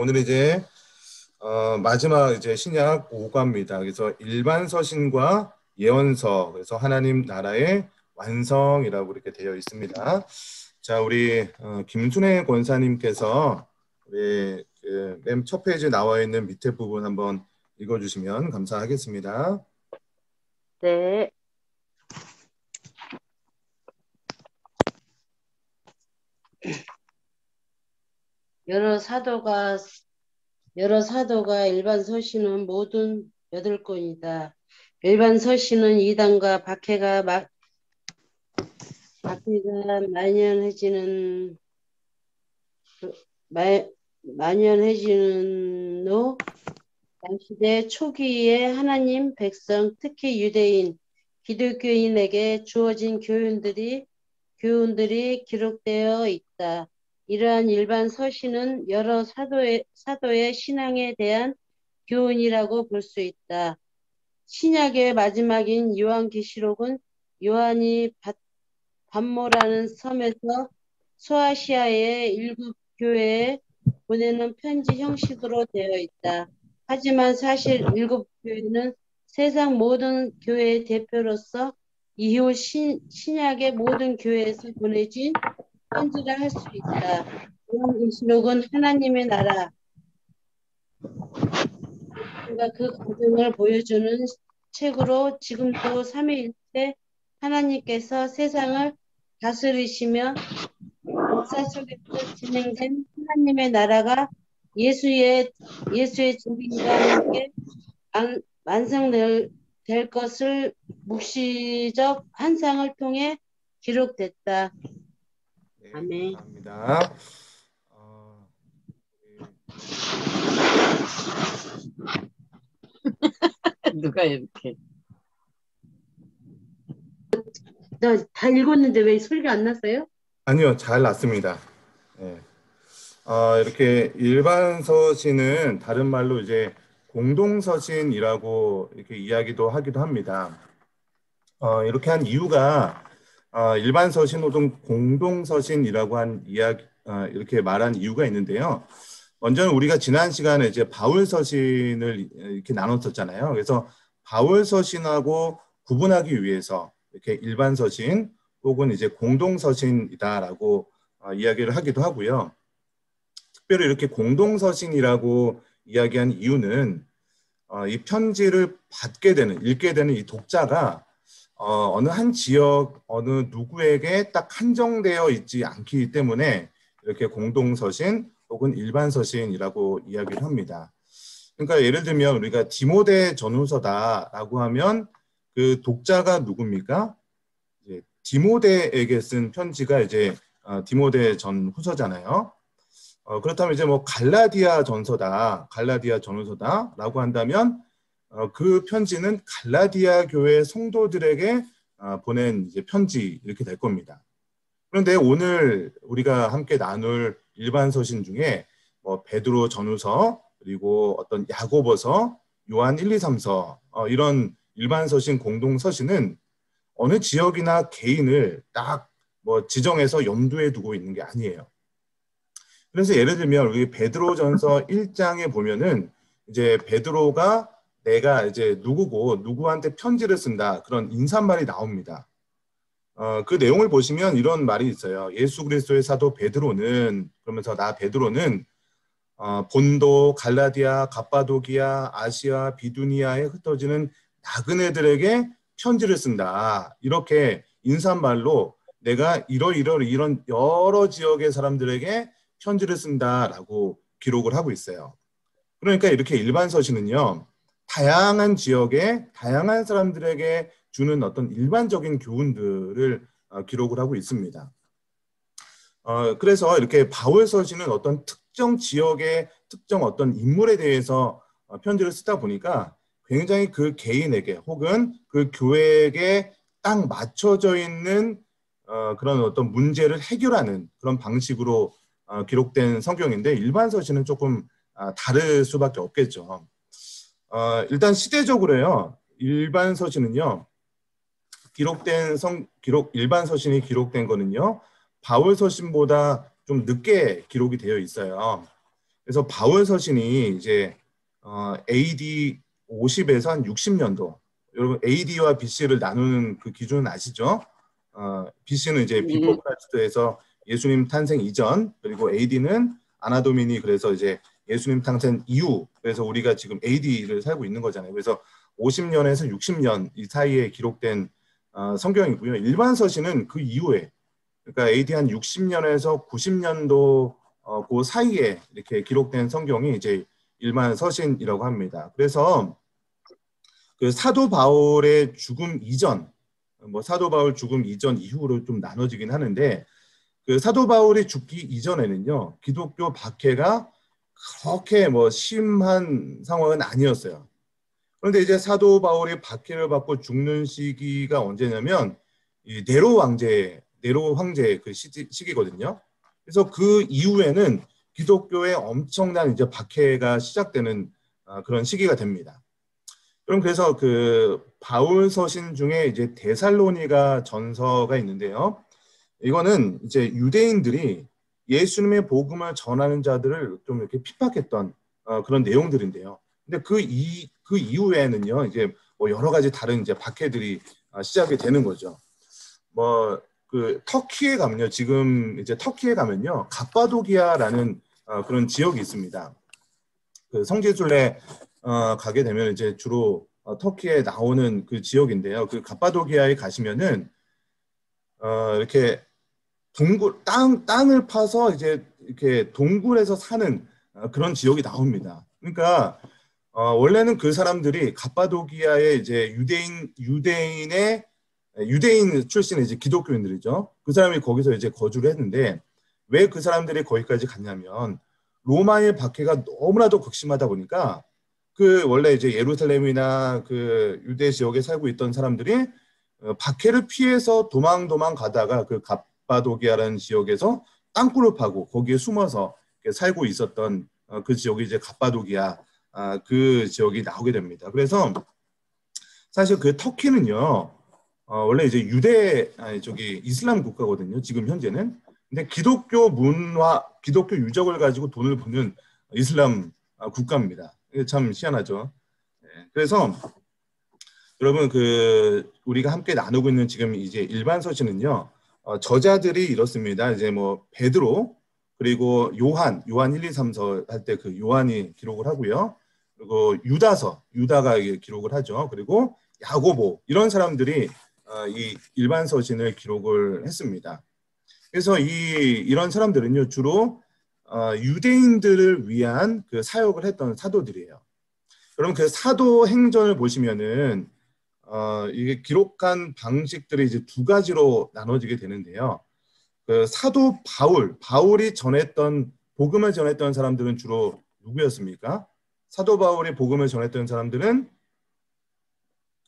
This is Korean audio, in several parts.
오늘 이제 마지막 이제 신약 5과입니다. 그래서 일반 서신과 예언서, 그래서 하나님 나라의 완성이라고 이렇게 되어 있습니다. 자, 우리 김순애 권사님께서 우리 맨 첫 페이지에 나와 있는 밑에 부분 한번 읽어주시면 감사하겠습니다. 네. 여러 사도가 일반 서신은 모든 8권이다. 일반 서신은 이단과 박해가 만연해지는 후 당시대 초기에 하나님 백성, 특히 유대인, 기독교인에게 주어진 교훈들이 기록되어 있다. 이러한 일반 서신은 여러 사도의 신앙에 대한 교훈이라고 볼 수 있다. 신약의 마지막인 요한계시록은 요한이 pat모라는 섬에서 소아시아의 7 교회에 보내는 편지 형식으로 되어 있다. 하지만 사실 7 교회는 세상 모든 교회의 대표로서 이후 신약의 모든 교회에서 보내진 편지라 할 수 있다. 요한계시록은 하나님의 나라 그 과정을 보여주는 책으로 지금도 삼위일체 하나님께서 세상을 다스리시며 역사 속에서 진행된 하나님의 나라가 예수의 재림과 함께 완성될 것을 묵시적 환상을 통해 기록됐다. 네, 아멘. 감사합니다. 누가 이렇게 다 읽었는데 왜 소리가 안 났어요? 아니요, 잘 났습니다. 네. 이렇게 일반 서신은 다른 말로 이제 공동 서신이라고 이렇게 이야기도 하기도 합니다. 이렇게 한 이유가 일반 서신 혹은 공동 서신이라고 한 이야기 이렇게 말한 이유가 있는데요. 먼저는 우리가 지난 시간에 이제 바울 서신을 이렇게 나눴었잖아요. 그래서 바울 서신하고 구분하기 위해서 이렇게 일반 서신 혹은 이제 공동 서신이다라고 이야기를 하기도 하고요. 특별히 이렇게 공동 서신이라고 이야기한 이유는 이 편지를 받게 되는, 읽게 되는 이 독자가 어느 한 지역, 어느 누구에게 딱 한정되어 있지 않기 때문에 이렇게 공동서신 혹은 일반서신이라고 이야기를 합니다. 그러니까 예를 들면 우리가 디모데 전후서다라고 하면 그 독자가 누굽니까? 이제 디모데에게 쓴 편지가 이제 디모데 전후서잖아요. 그렇다면 이제 뭐 갈라디아 전후서다라고 한다면 그 편지는 갈라디아 교회 성도들에게 보낸 이제 편지 이렇게 될 겁니다. 그런데 오늘 우리가 함께 나눌 일반 서신 중에 뭐 베드로 전후서 그리고 어떤 야고보서, 요한 1, 2, 3서 이런 일반 서신 공동 서신은 어느 지역이나 개인을 딱 뭐 지정해서 염두에 두고 있는 게 아니에요. 그래서 예를 들면 우리 베드로전서 1장에 보면은 이제 베드로가 내가 이제 누구고 누구한테 편지를 쓴다 그런 인사말이 나옵니다. 그 내용을 보시면 이런 말이 있어요. 예수 그리스도의 사도 베드로는 그러면서 나 베드로는 본도, 갈라디아, 갑바도기아, 아시아, 비두니아에 흩어지는 나그네들에게 편지를 쓴다. 이렇게 인사말로 내가 이런 여러 지역의 사람들에게 편지를 쓴다라고 기록을 하고 있어요. 그러니까 이렇게 일반 서신은요, 다양한 지역에 다양한 사람들에게 주는 어떤 일반적인 교훈들을 기록을 하고 있습니다. 그래서 이렇게 바울 서신은 어떤 특정 지역의 특정 어떤 인물에 대해서 편지를 쓰다 보니까 굉장히 그 개인에게 혹은 그 교회에게 딱 맞춰져 있는 그런 어떤 문제를 해결하는 그런 방식으로 기록된 성경인데 일반 서신은 조금 다를 수밖에 없겠죠. 일단 시대적으로요. 일반 서신은요. 일반 서신이 기록된 거는요. 바울 서신보다 좀 늦게 기록이 되어 있어요. 그래서 바울 서신이 이제 AD 50에서 한 60년도. 여러분 AD와 BC를 나누는 그 기준은 아시죠? BC는 이제 비포 크라이스트에서 예수님 탄생 이전, 그리고 AD는 아나도미니, 그래서 이제 예수님 탄생 이후. 그래서 우리가 지금 AD를 살고 있는 거잖아요. 그래서 50년에서 60년 이 사이에 기록된 성경이고요. 일반 서신은 그 이후에, 그러니까 AD 한 60년에서 90년도 그 사이에 이렇게 기록된 성경이 이제 일반 서신이라고 합니다. 그래서 그 사도 바울의 죽음 이전, 뭐 사도 바울 죽음 이전 이후로 좀 나눠지긴 하는데, 그 사도 바울이 죽기 이전에는요, 기독교 박해가 그렇게 뭐 심한 상황은 아니었어요. 그런데 이제 사도 바울이 박해를 받고 죽는 시기가 언제냐면 이 네로 황제 그 시기거든요. 그래서 그 이후에는 기독교의 엄청난 이제 박해가 시작되는 그런 시기가 됩니다. 그럼 그래서 그 바울 서신 중에 이제 데살로니가 전서가 있는데요. 이거는 이제 유대인들이 예수님의 복음을 전하는 자들을 좀 이렇게 핍박했던 그런 내용들인데요. 근데 그 이후에는요, 이제 뭐 여러 가지 다른 이제 박해들이 시작이 되는 거죠. 뭐 그 터키에 가면요, 지금 이제 터키에 가면요, 갑바도기아라는 그런 지역이 있습니다. 그 성지순례 가게 되면 이제 주로 터키에 나오는 그 지역인데요. 그 갑바도기아에 가시면은 이렇게 땅을 파서 이제 이렇게 동굴에서 사는 그런 지역이 나옵니다. 그러니까 원래는 그 사람들이 갑바도기아의 이제 유대인 출신의 이제 기독교인들이죠. 그 사람이 거기서 이제 거주를 했는데, 왜 그 사람들이 거기까지 갔냐면 로마의 박해가 너무나도 극심하다 보니까 그 원래 이제 예루살렘이나 그 유대 지역에 살고 있던 사람들이 박해를 피해서 도망 가다가 그 갑바도기아라는 지역에서 땅굴을 파고 거기에 숨어서 살고 있었던 그 지역이 이제 갑바도기아 그 지역이 나오게 됩니다. 그래서 사실 그 터키는요, 원래 이제 저기 이슬람 국가거든요. 지금 현재는. 근데 기독교 문화, 기독교 유적을 가지고 돈을 버는 이슬람 국가입니다. 이게 참 희한하죠. 네, 그래서 여러분 그 우리가 함께 나누고 있는 지금 이제 일반 서신은요, 저자들이 이렇습니다. 이제 뭐 베드로, 그리고 요한 1, 2, 3서 할 때 그 요한이 기록을 하고요. 그리고 유다가 기록을 하죠. 그리고 야고보, 이런 사람들이 이 일반 서신을 기록을 했습니다. 그래서 이런 사람들은요, 주로 유대인들을 위한 그 사역을 했던 사도들이에요. 그럼 그 사도 행전을 보시면은 이게 기록한 방식들이 이제 두 가지로 나눠지게 되는데요. 그 사도 바울이 복음을 전했던 사람들은 주로 누구였습니까? 사도 바울이 복음을 전했던 사람들은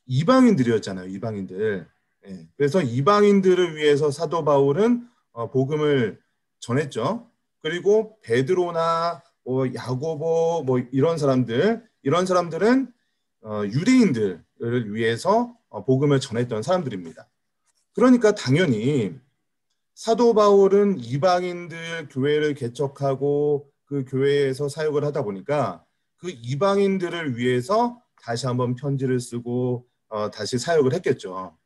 이방인들이었잖아요. 이방인들. 예, 그래서 이방인들을 위해서 사도 바울은 복음을 전했죠. 그리고 베드로나 뭐 야고보 뭐 이런 사람들은 유대인들을 위해서 복음을 전했던 사람들입니다. 그러니까 당연히 사도 바울은 이방인들 교회를 개척하고 그 교회에서 사역을 하다 보니까 그 이방인들을 위해서 다시 한번 편지를 쓰고 다시 사역을 했겠죠.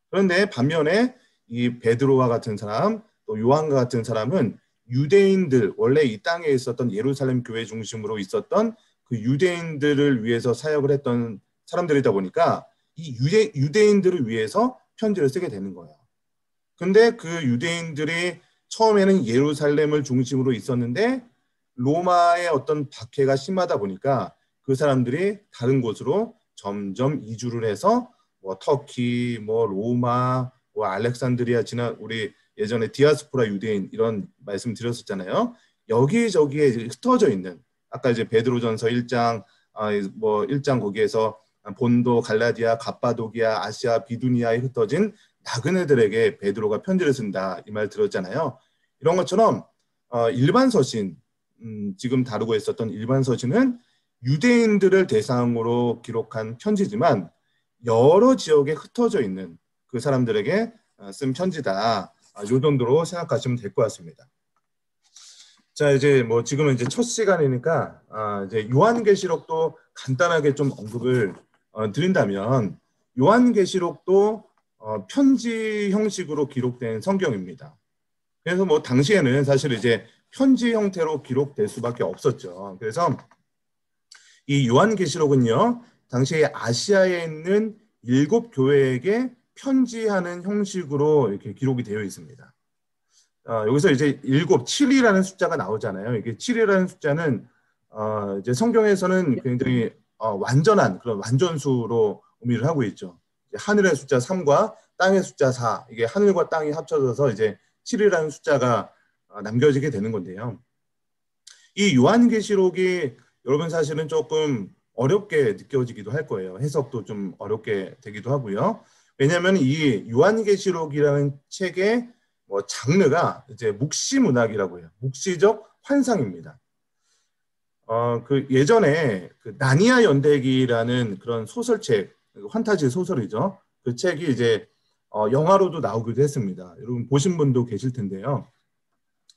그런데 반면에 이 베드로와 같은 사람, 또 요한과 같은 사람은 유대인들, 원래 이 땅에 있었던 예루살렘 교회 중심으로 있었던 그 유대인들을 위해서 사역을 했던 사람들이다 보니까 이 유대인들을 위해서 편지를 쓰게 되는 거예요. 근데 그 유대인들이 처음에는 예루살렘을 중심으로 있었는데 로마의 어떤 박해가 심하다 보니까 그 사람들이 다른 곳으로 점점 이주를 해서 뭐 터키, 뭐 로마, 뭐 알렉산드리아, 우리 예전에 디아스포라 유대인 이런 말씀 드렸었잖아요. 여기저기에 흩어져 있는, 아까 이제 베드로전서 1장 뭐 1장 거기에서 본도, 갈라디아, 갑바도기아, 아시아, 비두니아에 흩어진 나그네들에게 베드로가 편지를 쓴다, 이 말 들었잖아요. 이런 것처럼 일반 서신, 지금 다루고 있었던 일반 서신은 유대인들을 대상으로 기록한 편지지만 여러 지역에 흩어져 있는 그 사람들에게 쓴 편지다. 요 정도로 생각하시면 될 것 같습니다. 자, 이제 뭐 지금은 이제 첫 시간이니까 이제 요한계시록도 간단하게 좀 언급을 드린다면 요한계시록도 편지 형식으로 기록된 성경입니다. 그래서 뭐 당시에는 사실 이제 편지 형태로 기록될 수밖에 없었죠. 그래서 이 요한계시록은요, 당시에 아시아에 있는 7교회에게 편지하는 형식으로 이렇게 기록이 되어 있습니다. 여기서 이제 7이라는 숫자가 나오잖아요. 이게 7이라는 숫자는 이제 성경에서는 굉장히 완전한 그런 완전수로 의미를 하고 있죠. 하늘의 숫자 3과 땅의 숫자 4, 이게 하늘과 땅이 합쳐져서 이제 7이라는 숫자가 남겨지게 되는 건데요. 이 요한계시록이 여러분 사실은 조금 어렵게 느껴지기도 할 거예요. 해석도 좀 어렵게 되기도 하고요. 왜냐하면 이 요한계시록이라는 책의 뭐 장르가 이제 묵시문학이라고 해요. 묵시적 환상입니다. 그 예전에 그 나니아 연대기라는 그런 소설책, 환타지 소설이죠. 그 책이 이제 영화로도 나오기도 했습니다. 여러분 보신 분도 계실 텐데요.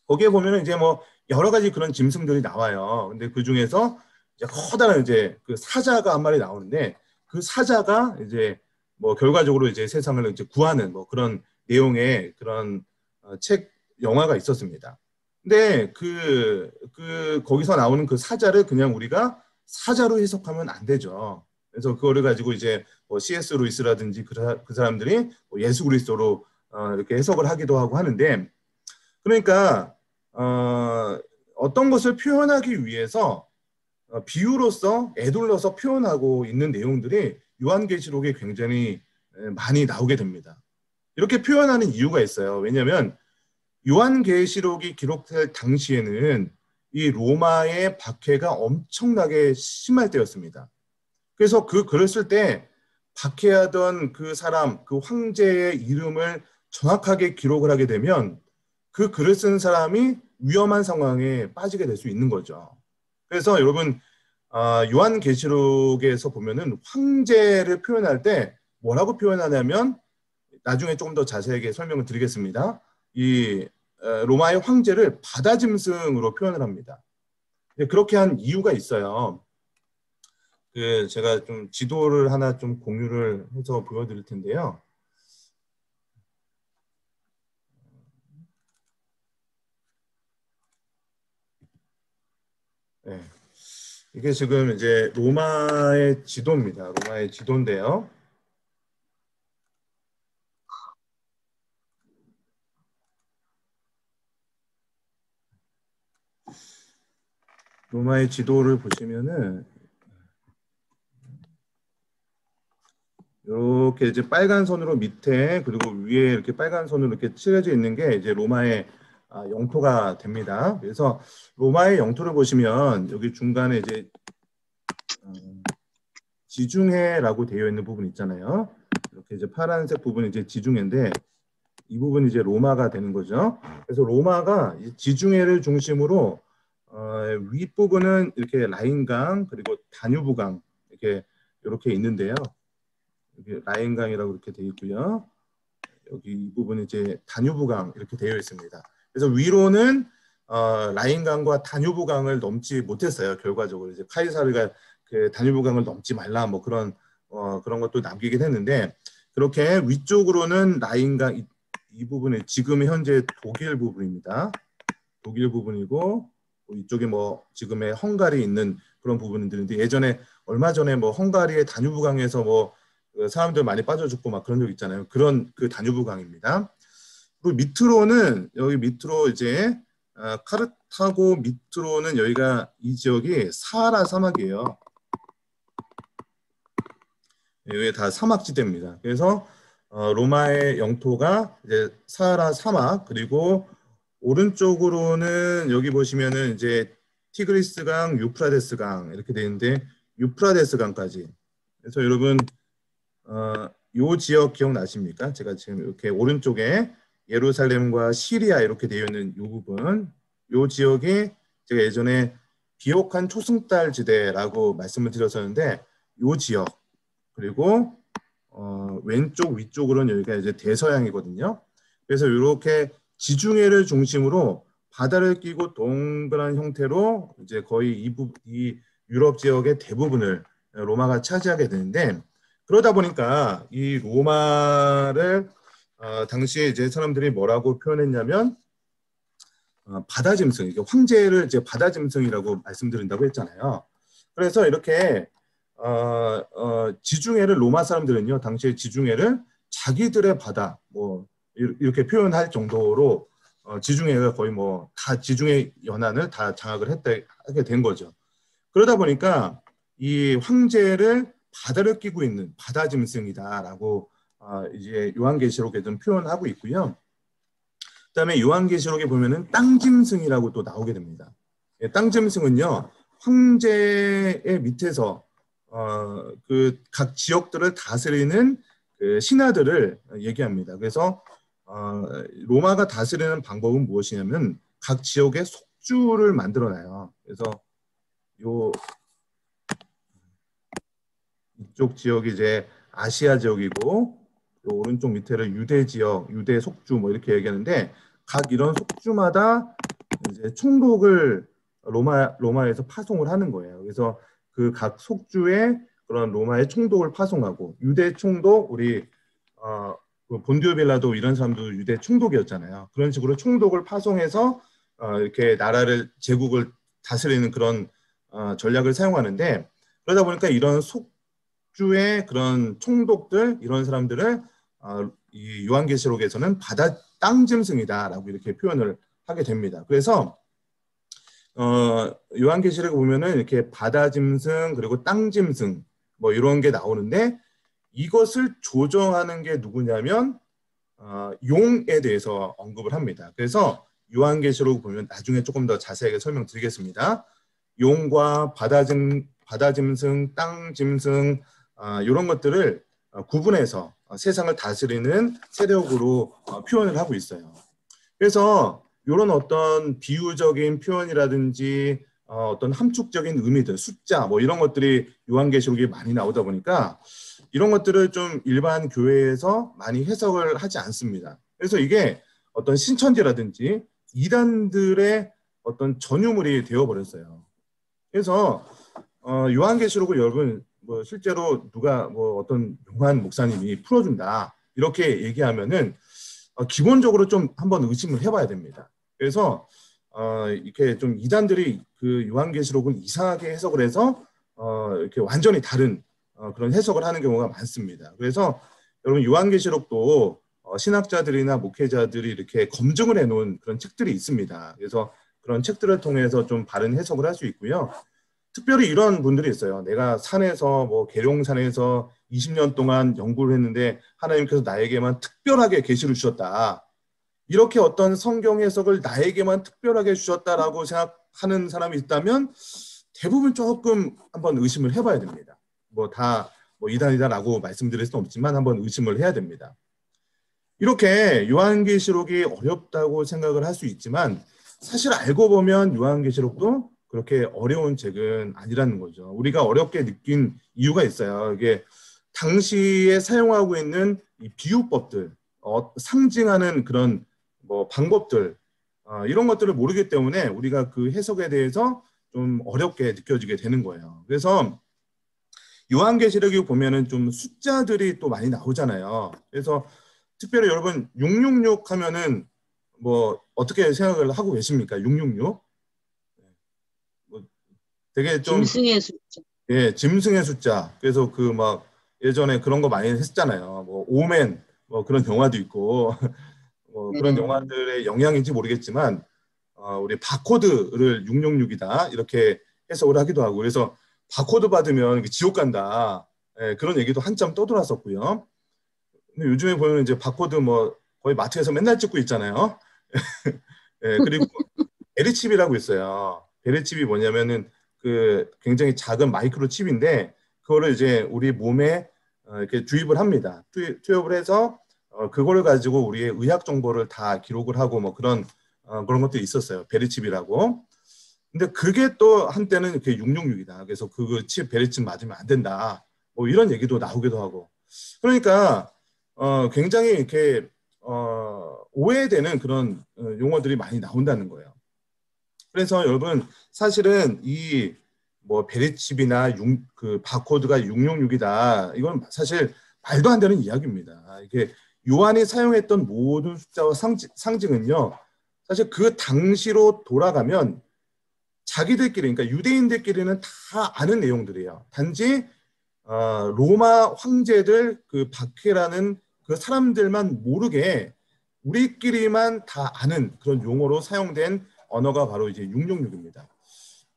거기에 보면은 이제 뭐 여러 가지 그런 짐승들이 나와요. 근데 그 중에서 이제 커다란 이제 그 사자가 한 마리 나오는데 그 사자가 이제 뭐 결과적으로 이제 세상을 이제 구하는 뭐 그런 내용의 그런 책 영화가 있었습니다. 근데 거기서 나오는 그 사자를 그냥 우리가 사자로 해석하면 안 되죠. 그래서 그거를 가지고 이제 뭐 C.S. 루이스라든지 그 사람들이 뭐 예수 그리스도로 이렇게 해석을 하기도 하고 하는데 그러니까 어떤 것을 표현하기 위해서 비유로서 애둘러서 표현하고 있는 내용들이 요한계시록에 굉장히 많이 나오게 됩니다. 이렇게 표현하는 이유가 있어요. 왜냐하면 요한계시록이 기록될 당시에는 이 로마의 박해가 엄청나게 심할 때였습니다. 그래서 그 글을 쓸 때 박해하던 그 사람, 그 황제의 이름을 정확하게 기록을 하게 되면 그 글을 쓴 사람이 위험한 상황에 빠지게 될 수 있는 거죠. 그래서 여러분 요한계시록에서 보면은 황제를 표현할 때 뭐라고 표현하냐면 나중에 조금 더 자세하게 설명을 드리겠습니다. 이 로마의 황제를 바다짐승으로 표현을 합니다. 그렇게 한 이유가 있어요. 그 제가 좀 지도를 하나 좀 공유를 해서 보여드릴 텐데요. 네. 이게 지금 이제 로마의 지도입니다. 로마의 지도인데요. 로마의 지도를 보시면은 이렇게 이제 빨간 선으로 밑에 그리고 위에 이렇게 빨간 선으로 이렇게 칠해져 있는 게 이제 로마의 영토가 됩니다. 그래서 로마의 영토를 보시면 여기 중간에 이제 지중해라고 되어 있는 부분 있잖아요. 이렇게 이제 파란색 부분이 이제 지중해인데 이 부분이 이제 로마가 되는 거죠. 그래서 로마가 지중해를 중심으로 윗부분은 이렇게 라인강 그리고 다뉴브강 이렇게 있는데요. 여기 라인강이라고 이렇게 되어 있고요. 여기 이 부분이 이제 다뉴브강 이렇게 되어 있습니다. 그래서 위로는 라인강과 다뉴브강을 넘지 못했어요. 결과적으로 이제 카이사르가 그 다뉴브강을 넘지 말라 뭐 그런 것도 남기긴 했는데 그렇게 위쪽으로는 라인강 이 부분이 지금 현재 독일 부분입니다. 독일 부분이고 이쪽에 뭐 지금의 헝가리 있는 그런 부분들인데 예전에 얼마 전에 뭐 헝가리의 다뉴브강에서 뭐 사람들 많이 빠져 죽고 막 그런 적 있잖아요. 그런 그 다뉴브강입니다. 그리고 밑으로는 여기 밑으로 이제 카르타고 밑으로는 여기가 이 지역이 사하라 사막이에요. 여기 다 사막지대입니다. 그래서 로마의 영토가 이제 사하라 사막 그리고 오른쪽으로는 여기 보시면은 이제 티그리스강, 유프라데스강 이렇게 되는데 유프라데스강까지. 그래서 여러분 요 지역 기억나십니까? 제가 지금 이렇게 오른쪽에 예루살렘과 시리아 이렇게 되어 있는 요 부분, 요 지역이 제가 예전에 비옥한 초승달 지대라고 말씀을 드렸었는데 요 지역 그리고 왼쪽 위쪽으로는 여기가 이제 대서양이거든요. 그래서 이렇게 지중해를 중심으로 바다를 끼고 동그란 형태로 이제 거의 이 유럽 지역의 대부분을 로마가 차지하게 되는데, 그러다 보니까 이 로마를 당시에 이제 사람들이 뭐라고 표현했냐면 바다 짐승, 이게 황제를 이제 바다 짐승이라고 말씀드린다고 했잖아요. 그래서 이렇게 지중해를 로마 사람들은요, 당시에 지중해를 자기들의 바다, 뭐 이렇게 표현할 정도로 지중해가 거의 뭐 다 지중해 연안을 다 장악을 하게 된 거죠. 그러다 보니까 이 황제를 바다를 끼고 있는 바다 짐승이다라고 이제 요한계시록에도 표현하고 있고요. 그다음에 요한계시록에 보면은 땅짐승이라고 또 나오게 됩니다. 땅짐승은요, 황제의 밑에서 그 각 지역들을 다스리는 그 신하들을 얘기합니다. 그래서 로마가 다스리는 방법은 무엇이냐면 각 지역의 속주를 만들어놔요. 그래서 요 이쪽 지역이 이제 아시아 지역이고, 요 오른쪽 밑에를 유대 지역, 유대 속주 뭐 이렇게 얘기하는데, 각 이런 속주마다 이제 총독을 로마에서 파송을 하는 거예요. 그래서 그 각 속주에 그런 로마의 총독을 파송하고, 유대 총독, 우리 본디오 빌라도 이런 사람도 유대 총독이었잖아요. 그런 식으로 총독을 파송해서 이렇게 나라를 제국을 다스리는 그런 전략을 사용하는데, 그러다 보니까 이런 속주의 그런 총독들, 이런 사람들을 이 요한계시록에서는 바다 땅짐승이다라고 이렇게 표현을 하게 됩니다. 그래서 요한계시록에 보면은 이렇게 바다짐승 그리고 땅짐승 뭐 이런 게 나오는데, 이것을 조정하는 게 누구냐면 용에 대해서 언급을 합니다. 그래서 요한계시록 보면 나중에 조금 더 자세하게 설명드리겠습니다. 용과 바다짐승, 땅짐승 이런 것들을 구분해서 세상을 다스리는 세력으로 표현을 하고 있어요. 그래서 이런 어떤 비유적인 표현이라든지 어떤 함축적인 의미들, 숫자 뭐 이런 것들이 요한계시록에 많이 나오다 보니까 이런 것들을 좀 일반 교회에서 많이 해석을 하지 않습니다. 그래서 이게 어떤 신천지라든지 이단들의 어떤 전유물이 되어버렸어요. 그래서 요한계시록을 여러분 뭐 실제로 누가 뭐 어떤 용한 목사님이 풀어준다 이렇게 얘기하면은 기본적으로 좀 한번 의심을 해봐야 됩니다. 그래서 이렇게 좀 이단들이 그 요한계시록을 이상하게 해석을 해서 이렇게 완전히 다른 그런 해석을 하는 경우가 많습니다. 그래서 여러분 요한계시록도 신학자들이나 목회자들이 이렇게 검증을 해놓은 그런 책들이 있습니다. 그래서 그런 책들을 통해서 좀 바른 해석을 할 수 있고요. 특별히 이런 분들이 있어요. 내가 산에서 뭐 계룡산에서 20년 동안 연구를 했는데 하나님께서 나에게만 특별하게 계시를 주셨다. 이렇게 어떤 성경 해석을 나에게만 특별하게 주셨다라고 생각하는 사람이 있다면 대부분 조금 한번 의심을 해봐야 됩니다. 뭐 다 뭐 이단이다라고 말씀드릴 수는 없지만 한번 의심을 해야 됩니다. 이렇게 요한계시록이 어렵다고 생각을 할 수 있지만 사실 알고 보면 요한계시록도 그렇게 어려운 책은 아니라는 거죠. 우리가 어렵게 느낀 이유가 있어요. 이게 당시에 사용하고 있는 이 비유법들, 상징하는 그런 뭐 방법들, 이런 것들을 모르기 때문에 우리가 그 해석에 대해서 좀 어렵게 느껴지게 되는 거예요. 그래서 요한계시록이 보면은 좀 숫자들이 또 많이 나오잖아요. 그래서 특별히 여러분 666 하면은 뭐 어떻게 생각을 하고 계십니까? 666? 뭐 되게 좀 짐승의 숫자. 예, 짐승의 숫자. 그래서 그 막 예전에 그런 거 많이 했잖아요. 뭐 오맨 뭐 그런 영화도 있고 뭐 그런 네. 영화들의 영향인지 모르겠지만 우리 바코드를 666이다 이렇게 해석을 하기도 하고, 그래서 바코드 받으면 지옥 간다. 예, 그런 얘기도 한참 떠돌았었고요. 근데 요즘에 보면 이제 바코드 뭐 거의 마트에서 맨날 찍고 있잖아요. 예, 그리고 베리칩이라고 있어요. 베리칩이 뭐냐면은 그 굉장히 작은 마이크로 칩인데 그거를 이제 우리 몸에 이렇게 주입을 합니다. 투입을 해서 그거를 가지고 우리의 의학 정보를 다 기록을 하고 뭐 그런 것들이 있었어요. 베리칩이라고. 근데 그게 또 한때는 이렇게 666이다. 그래서 그 칩 베리칩 맞으면 안 된다. 뭐 이런 얘기도 나오기도 하고. 그러니까 굉장히 이렇게 오해되는 그런 용어들이 많이 나온다는 거예요. 그래서 여러분 사실은 이 뭐 베리칩이나 그 바코드가 666이다. 이건 사실 말도 안 되는 이야기입니다. 이게 요한이 사용했던 모든 숫자와 상징은요. 사실 그 당시로 돌아가면 자기들끼리, 그러니까 유대인들끼리는 다 아는 내용들이에요. 단지 로마 황제들 그 박해라는 그 사람들만 모르게 우리끼리만 다 아는 그런 용어로 사용된 언어가 바로 이제 666입니다.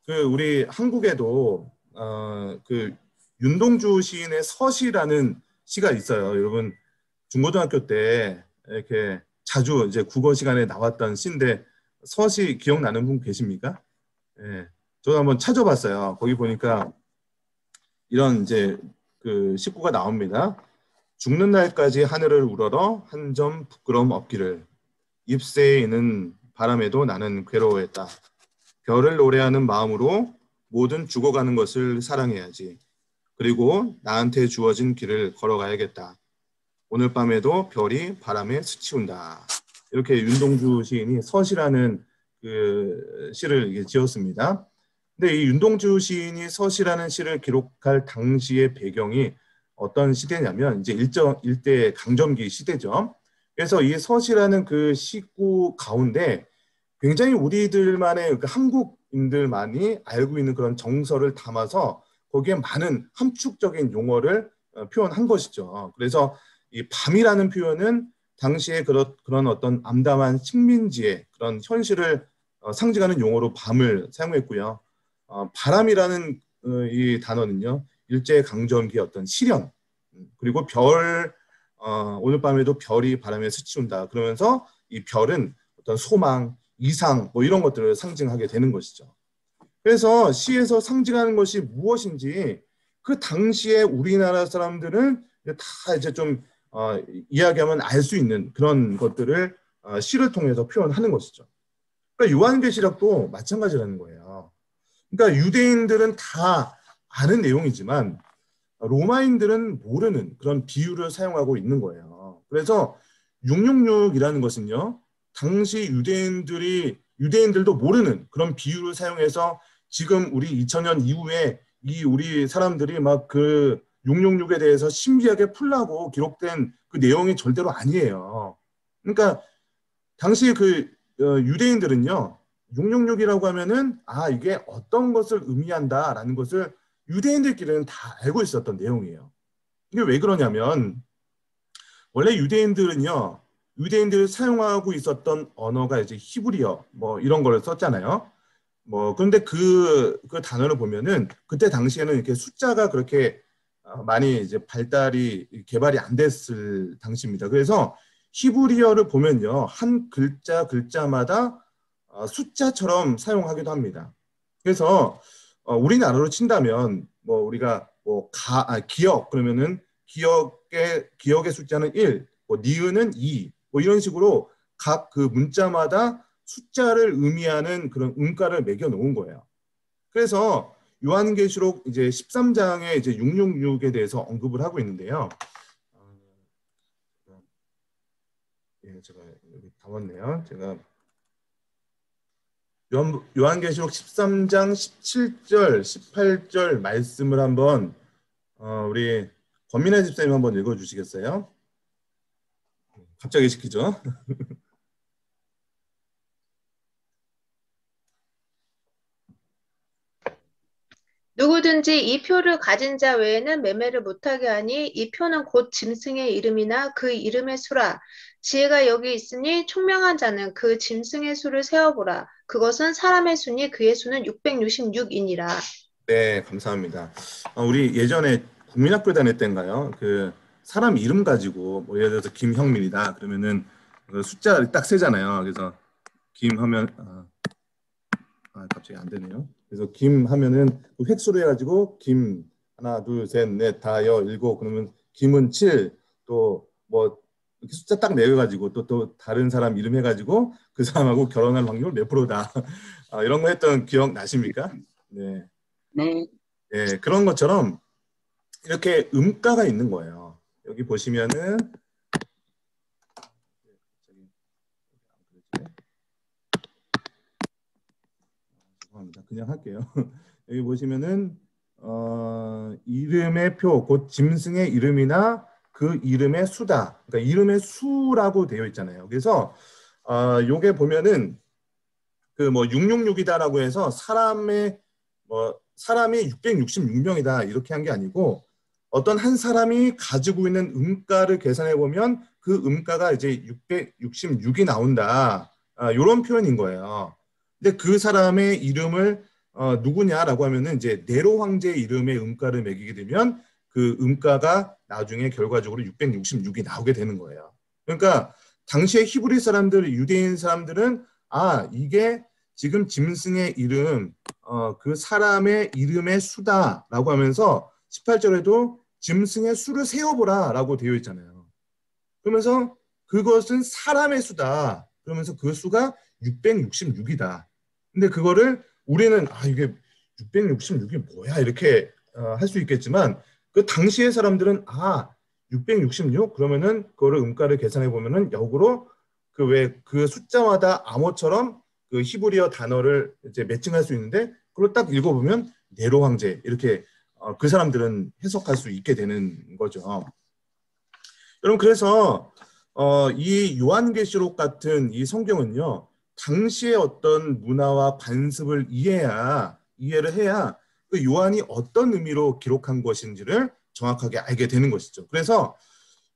그 우리 한국에도 그 윤동주 시인의 서시라는 시가 있어요. 여러분 중고등학교 때 이렇게 자주 이제 국어 시간에 나왔던 시인데 서시 기억나는 분 계십니까? 예. 저도 한번 찾아봤어요. 거기 보니까 이런 이제 그 식구가 나옵니다. 죽는 날까지 하늘을 우러러 한 점 부끄러움 없기를. 잎새에 있는 바람에도 나는 괴로워했다. 별을 노래하는 마음으로 모든 죽어가는 것을 사랑해야지. 그리고 나한테 주어진 길을 걸어가야겠다. 오늘 밤에도 별이 바람에 스치운다. 이렇게 윤동주 시인이 서시라는 그 시를 이게 지었습니다. 근데 이 윤동주 시인이 서시라는 시를 기록할 당시의 배경이 어떤 시대냐면 이제 일대 강점기 시대죠. 그래서 이 서시라는 그 시구 가운데 굉장히 우리들만의 그 한국인들만이 알고 있는 그런 정서를 담아서 거기에 많은 함축적인 용어를 표현한 것이죠. 그래서 이 밤이라는 표현은 당시에 그런 어떤 암담한 식민지의 그런 현실을 상징하는 용어로 밤을 사용했고요. 바람이라는 이 단어는요, 일제강점기의 어떤 시련, 그리고 오늘 밤에도 별이 바람에 스치운다. 그러면서 이 별은 어떤 소망, 이상, 뭐 이런 것들을 상징하게 되는 것이죠. 그래서 시에서 상징하는 것이 무엇인지 그 당시에 우리나라 사람들은 다 이제 좀 이야기하면 알 수 있는 그런 것들을 시를 통해서 표현하는 것이죠. 그러니까 요한계시록도 마찬가지라는 거예요. 그러니까 유대인들은 다 아는 내용이지만 로마인들은 모르는 그런 비유를 사용하고 있는 거예요. 그래서 666이라는 것은요, 당시 유대인들도 모르는 그런 비유를 사용해서 지금 우리 2000년 이후에 이 우리 사람들이 막 그 666에 대해서 신비하게 풀라고 기록된 그 내용이 절대로 아니에요. 그러니까 당시 그 유대인들은요, 666이라고 하면은 이게 어떤 것을 의미한다라는 것을 유대인들끼리는 다 알고 있었던 내용이에요. 이게 왜 그러냐면 원래 유대인들이 사용하고 있었던 언어가 이제 히브리어 뭐 이런 걸 썼잖아요. 뭐 그런데 그 단어를 보면은 그때 당시에는 이렇게 숫자가 그렇게 많이 이제 개발이 안 됐을 당시입니다. 그래서 히브리어를 보면요, 한 글자마다 숫자처럼 사용하기도 합니다. 그래서 우리나라로 친다면 뭐 우리가 뭐 기억 그러면은 기억의 숫자는 1, 뭐 니은은 2, 뭐 이런 식으로 각 그 문자마다 숫자를 의미하는 그런 음가를 매겨 놓은 거예요. 그래서 요한계시록 이제 13장에 이제 666에 대해서 언급을 하고 있는데요. 예, 제가 여기 담았네요. 제가 요한계시록 13장 17절, 18절 말씀을 한번 우리 권민아 집사님 한번 읽어주시겠어요? 갑자기 시키죠. 누구든지 이 표를 가진 자 외에는 매매를 못하게 하니 이 표는 곧 짐승의 이름이나 그 이름의 수라. 지혜가 여기 있으니 총명한 자는 그 짐승의 수를 세어보라. 그것은 사람의 수니 그의 수는 666이니라. 네, 감사합니다. 우리 예전에 국민학교 다닐 때인가요? 그 사람 이름 가지고 뭐 예를 들어서 김형민이다 그러면은 그 숫자를 딱 세잖아요. 그래서 김 하면 갑자기 안 되네요. 그래서 김 하면은 그 획수로 해가지고 김 하나 둘셋넷 다여 일곱 그러면 김은 7 또 뭐 이렇게 숫자 딱 매겨가지고 또 다른 사람 이름 해가지고 그 사람하고 결혼할 확률 몇 프로다 이런 거 했던 기억 나십니까? 네. 네. 예, 그런 것처럼 이렇게 음가가 있는 거예요. 여기 보시면은 그냥 할게요. 여기 보시면은 이름의 표, 곧 짐승의 이름이나 그 이름의 수다. 그러니까 이름의 수라고 되어 있잖아요. 그래서 요게 보면은 그 뭐 666이다라고 해서 사람이 666명이다 이렇게 한 게 아니고 어떤 한 사람이 가지고 있는 음가를 계산해 보면 그 음가가 이제 666이 나온다. 이런 표현인 거예요. 근데 그 사람의 이름을 누구냐라고 하면은 이제 네로 황제의 이름의 음가를 매기게 되면 그 음가가 나중에 결과적으로 666이 나오게 되는 거예요. 그러니까 당시에 히브리 사람들, 유대인 사람들은 이게 지금 짐승의 이름, 그 사람의 이름의 수다라고 하면서 18절에도 짐승의 수를 세어보라라고 되어 있잖아요. 그러면서 그것은 사람의 수다. 그러면서 그 수가 666이다. 근데 그거를 우리는 이게 666이 뭐야 이렇게 할 수 있겠지만 그 당시의 사람들은 666 그러면은 그거를 음가를 계산해 보면은 역으로 그 숫자마다 암호처럼 그 히브리어 단어를 이제 매칭할 수 있는데 그걸 딱 읽어보면 네로 황제 이렇게 그 사람들은 해석할 수 있게 되는 거죠. 여러분 그래서 이 요한계시록 같은 이 성경은요 당시의 어떤 문화와 관습을 이해를 해야 그 요한이 어떤 의미로 기록한 것인지를 정확하게 알게 되는 것이죠. 그래서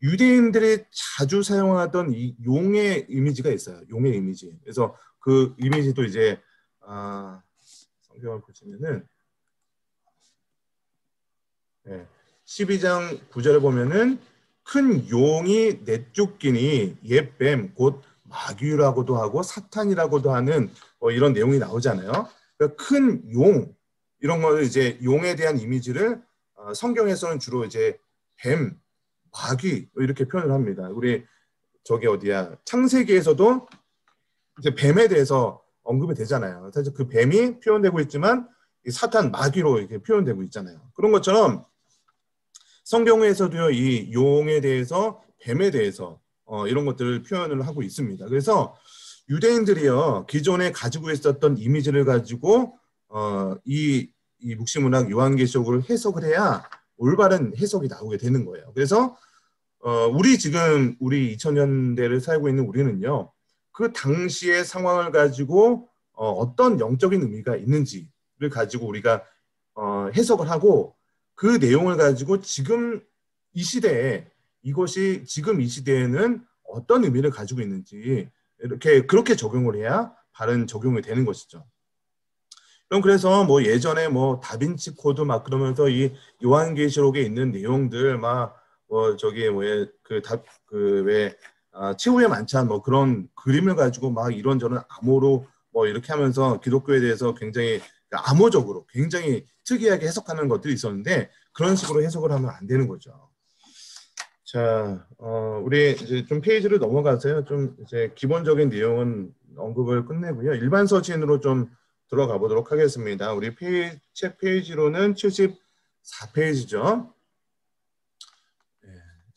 유대인들이 자주 사용하던 이 용의 이미지가 있어요. 용의 이미지. 그래서 그 이미지도 이제 성경을 보시면은 12장 9절에 보면은 큰 용이 내쫓기니 옛뱀 곧 마귀라고도 하고 사탄이라고도 하는 이런 내용이 나오잖아요. 그러니까 큰 용 이런 거를 이제 용에 대한 이미지를 성경에서는 주로 이제 뱀, 마귀 이렇게 표현을 합니다. 우리 저기 어디야 창세기에서도 이제 뱀에 대해서 언급이 되잖아요. 사실 그 뱀이 표현되고 있지만 이 사탄 마귀로 이렇게 표현되고 있잖아요. 그런 것처럼 성경에서도요 이 용에 대해서 뱀에 대해서 이런 것들을 표현을 하고 있습니다. 그래서 유대인들이요 기존에 가지고 있었던 이미지를 가지고 이 묵시문학 요한계시록을 해석을 해야 올바른 해석이 나오게 되는 거예요. 그래서 우리 2000년대를 살고 있는 우리는요 그 당시의 상황을 가지고 어떤 영적인 의미가 있는지를 가지고 우리가 해석을 하고 그 내용을 가지고 지금 이 시대에 이것이 지금 이 시대에는 어떤 의미를 가지고 있는지 그렇게 적용을 해야 바른 적용이 되는 것이죠. 그럼 그래서 뭐 예전에 뭐 다빈치 코드 막 그러면서 이 요한계시록에 있는 내용들 최후의 만찬 뭐 그런 그림을 가지고 막 이런저런 암호로 뭐 이렇게 하면서 기독교에 대해서 굉장히 암호적으로 굉장히 특이하게 해석하는 것들이 있었는데 그런 식으로 해석을 하면 안 되는 거죠. 자, 우리 이제 좀 페이지를 넘어가서요. 좀 이제 기본적인 내용은 언급을 끝내고요. 일반 서신으로 좀 들어가 보도록 하겠습니다. 우리 책 페이지로는 74페이지죠.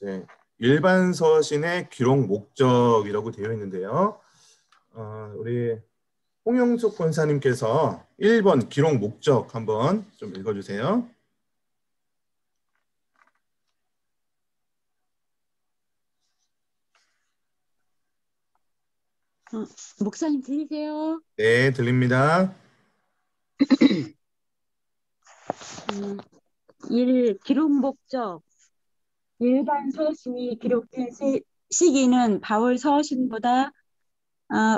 네, 일반 서신의 기록 목적이라고 되어 있는데요. 우리 홍영숙 권사님께서 1번 기록 목적 한번 좀 읽어주세요. 목사님 들리세요? 네, 들립니다. 기록 목적. 일반 서신이 기록된 시기는 바울 서신보다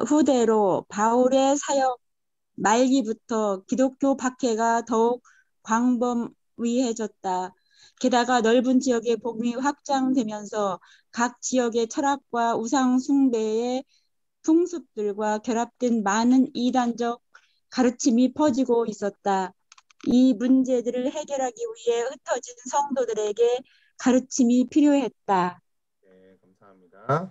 후대로 바울의 사역 말기부터 기독교 박해가 더욱 광범위해졌다. 게다가 넓은 지역의 복음이 확장되면서 각 지역의 철학과 우상 숭배의 풍습들과 결합된 많은 이단적 가르침이 퍼지고 있었다. 이 문제들을 해결하기 위해 흩어진 성도들에게 가르침이 필요했다. 네, 감사합니다.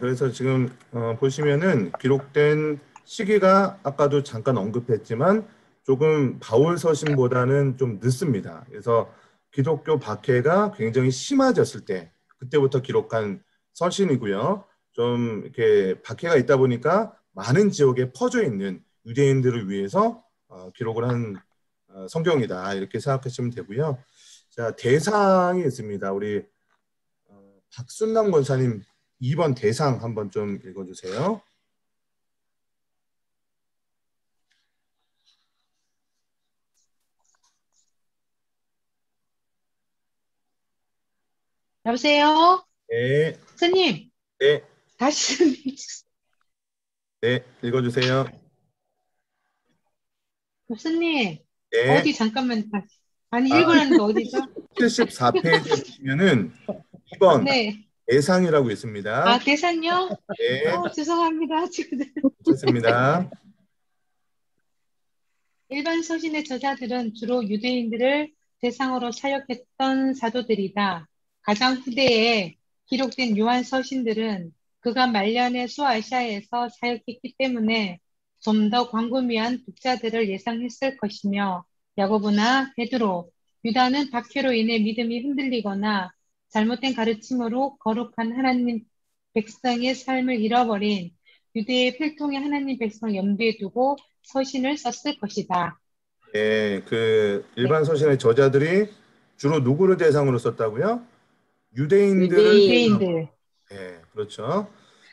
그래서 지금 보시면은 기록된 시기가 아까도 잠깐 언급했지만 조금 바울 서신보다는 좀 늦습니다. 그래서 기독교 박해가 굉장히 심해졌을 때 그때부터 기록한 서신이고요. 좀 이렇게 박해가 있다 보니까 많은 지역에 퍼져 있는 유대인들을 위해서 기록을 한 성경이다 이렇게 생각하시면 되고요. 자, 대상이 있습니다. 우리 박순남 권사님 2번 대상 한번 좀 읽어주세요. 여보세요? 네, 스님, 네, 다시 좀 해주세요. 네, 읽어주세요. 스님, 네, 어디 잠깐만 다시. 아니, 아, 읽으라는 게 어디죠? 74페이지에 보시면은 2번 네. 대상이라고 아, 있습니다. 대상요? 네, 죄송합니다. 지금 좋습니다. 일반 서신의 저자들은 주로 유대인들을 대상으로 사역했던 사도들이다. 가장 후대에 기록된 요한 서신들은 그가 말년에 소아시아에서 사역했기 때문에 좀 더 광범위한 독자들을 예상했을 것이며 야고보나 베드로, 유다는 박해로 인해 믿음이 흔들리거나 잘못된 가르침으로 거룩한 하나님 백성의 삶을 잃어버린 유대의 필통의 하나님 백성을 염두에 두고 서신을 썼을 것이다. 네, 그 네. 일반 서신의 저자들이 주로 누구를 대상으로 썼다고요? 유대인들을 유대인. 유대인들. 네, 그렇죠.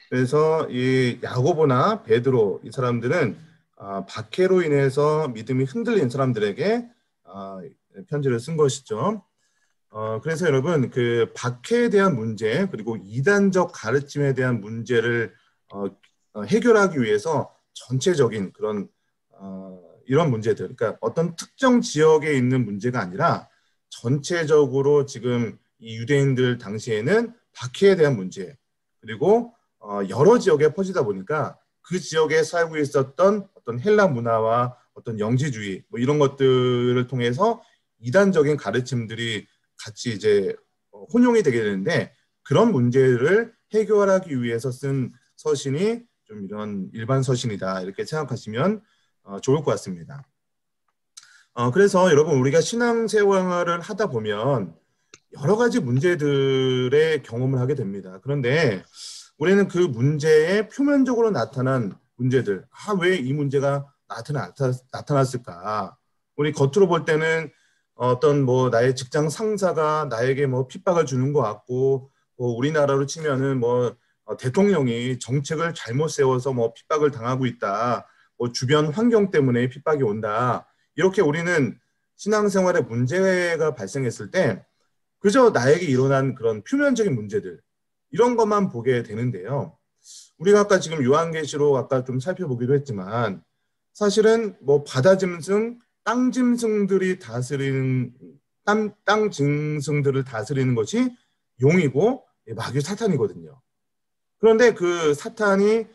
그래서 이 야고보나 베드로 이 사람들은 박해로 인해서 믿음이 흔들린 사람들에게 편지를 쓴 것이죠. 그래서 여러분 그 박해에 대한 문제 그리고 이단적 가르침에 대한 문제를 해결하기 위해서 전체적인 그런 이런 문제들, 그러니까 어떤 특정 지역에 있는 문제가 아니라 전체적으로 지금 이 유대인들 당시에는 박해에 대한 문제 그리고 여러 지역에 퍼지다 보니까 그 지역에 살고 있었던 어떤 헬라 문화와 어떤 영지주의 뭐 이런 것들을 통해서 이단적인 가르침들이 같이 이제 혼용이 되게 되는데 그런 문제를 해결하기 위해서 쓴 서신이 좀 이런 일반 서신이다 이렇게 생각하시면 좋을 것 같습니다. 그래서 여러분 우리가 신앙생활을 하다 보면 여러 가지 문제들의 경험을 하게 됩니다. 그런데 우리는 그 문제에 표면적으로 나타난 문제들, 왜 이 문제가 나타났을까? 우리 겉으로 볼 때는 어떤 뭐 나의 직장 상사가 나에게 뭐 핍박을 주는 것 같고, 뭐 우리나라로 치면은 뭐 대통령이 정책을 잘못 세워서 뭐 핍박을 당하고 있다. 뭐 주변 환경 때문에 핍박이 온다. 이렇게 우리는 신앙생활에 문제가 발생했을 때 그저 나에게 일어난 그런 표면적인 문제들 이런 것만 보게 되는데요. 우리가 아까 지금 요한계시록 아까 좀 살펴보기로 했지만 사실은 뭐 바다 짐승, 땅 짐승들을 다스리는 것이 용이고 마귀 사탄이거든요. 그런데 그 사탄이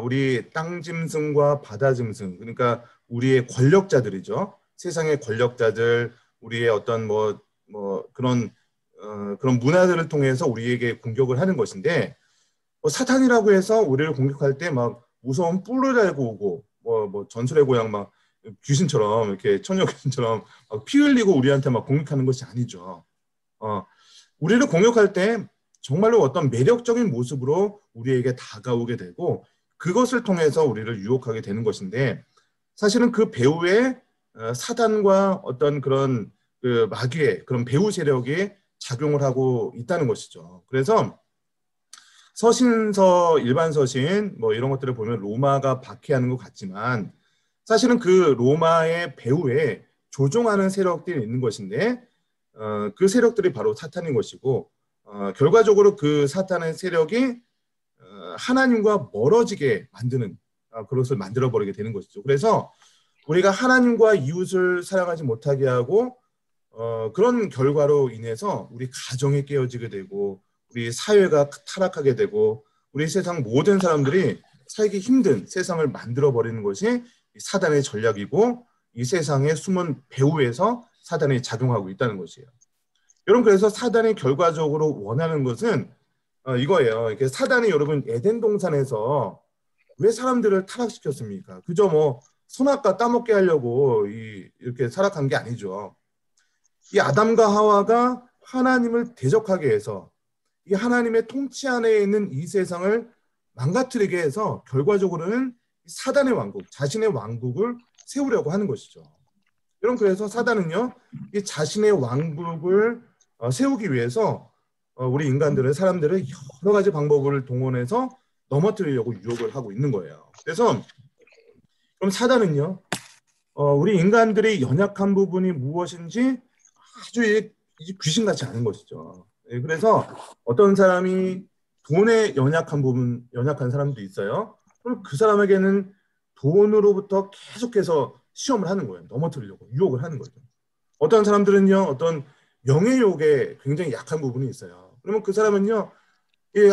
우리 땅 짐승과 바다 짐승 그러니까 우리의 권력자들이죠. 세상의 권력자들, 우리의 어떤 뭐 그런 문화들을 통해서 우리에게 공격을 하는 것인데 사탄이라고 해서 우리를 공격할 때 막 무서운 뿔을 달고 오고 뭐 전설의 고향 막 귀신처럼 이렇게 처녀 귀신처럼 막 피 흘리고 우리한테 막 공격하는 것이 아니죠. 우리를 공격할 때 정말로 어떤 매력적인 모습으로 우리에게 다가오게 되고 그것을 통해서 우리를 유혹하게 되는 것인데 사실은 그 배후에 사단과 어떤 그런 그 마귀의 그런 배후 세력이 작용을 하고 있다는 것이죠. 그래서 서신서, 일반 서신 뭐 이런 것들을 보면 로마가 박해하는 것 같지만 사실은 그 로마의 배후에 조종하는 세력들이 있는 것인데 그 세력들이 바로 사탄인 것이고 결과적으로 그 사탄의 세력이 하나님과 멀어지게 만드는 그것을 만들어버리게 되는 것이죠. 그래서 우리가 하나님과 이웃을 사랑하지 못하게 하고 그런 결과로 인해서 우리 가정이 깨어지게 되고 우리 사회가 타락하게 되고 우리 세상 모든 사람들이 살기 힘든 세상을 만들어버리는 것이 사단의 전략이고 이 세상의 숨은 배후에서 사단이 작용하고 있다는 것이에요. 여러분 그래서 사단이 결과적으로 원하는 것은 이거예요. 이렇게 사단이 여러분 에덴 동산에서 왜 사람들을 타락시켰습니까? 그저 뭐 선악과 따먹게 하려고 이렇게 살아간 게 아니죠. 이 아담과 하와가 하나님을 대적하게 해서 이 하나님의 통치 안에 있는 이 세상을 망가뜨리게 해서 결과적으로는 사단의 왕국, 자신의 왕국을 세우려고 하는 것이죠. 여러분, 그래서 사단은요, 이 자신의 왕국을 세우기 위해서 우리 인간들을, 사람들을 여러 가지 방법을 동원해서 넘어뜨리려고 유혹을 하고 있는 거예요. 그래서 그럼 사단은요, 우리 인간들의 연약한 부분이 무엇인지 아주 귀신같이 아는 것이죠. 예, 그래서 어떤 사람이 돈에 연약한 사람도 있어요. 그럼 그 사람에게는 돈으로부터 계속해서 시험을 하는 거예요. 넘어뜨리려고 유혹을 하는 거죠. 어떤 사람들은요, 어떤 명예욕에 굉장히 약한 부분이 있어요. 그러면 그 사람은요,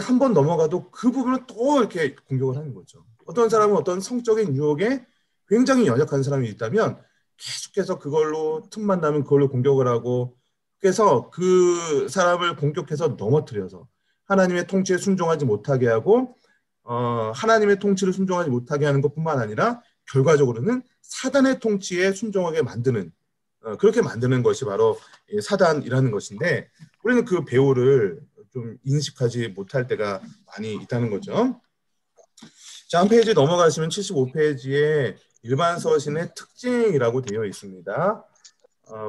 한 번 넘어가도 그 부분을 또 이렇게 공격을 하는 거죠. 어떤 사람은 어떤 성적인 유혹에 굉장히 연약한 사람이 있다면 계속해서 그걸로 틈만 나면 그걸로 공격을 하고, 그래서 그 사람을 공격해서 넘어뜨려서 하나님의 통치에 순종하지 못하게 하고, 하나님의 통치를 순종하지 못하게 하는 것뿐만 아니라 결과적으로는 사단의 통치에 순종하게 만드는, 그렇게 만드는 것이 바로 사단이라는 것인데, 우리는 그 배후를 좀 인식하지 못할 때가 많이 있다는 거죠. 자, 한 페이지 넘어가시면 75페이지에 일반 서신의 특징이라고 되어 있습니다.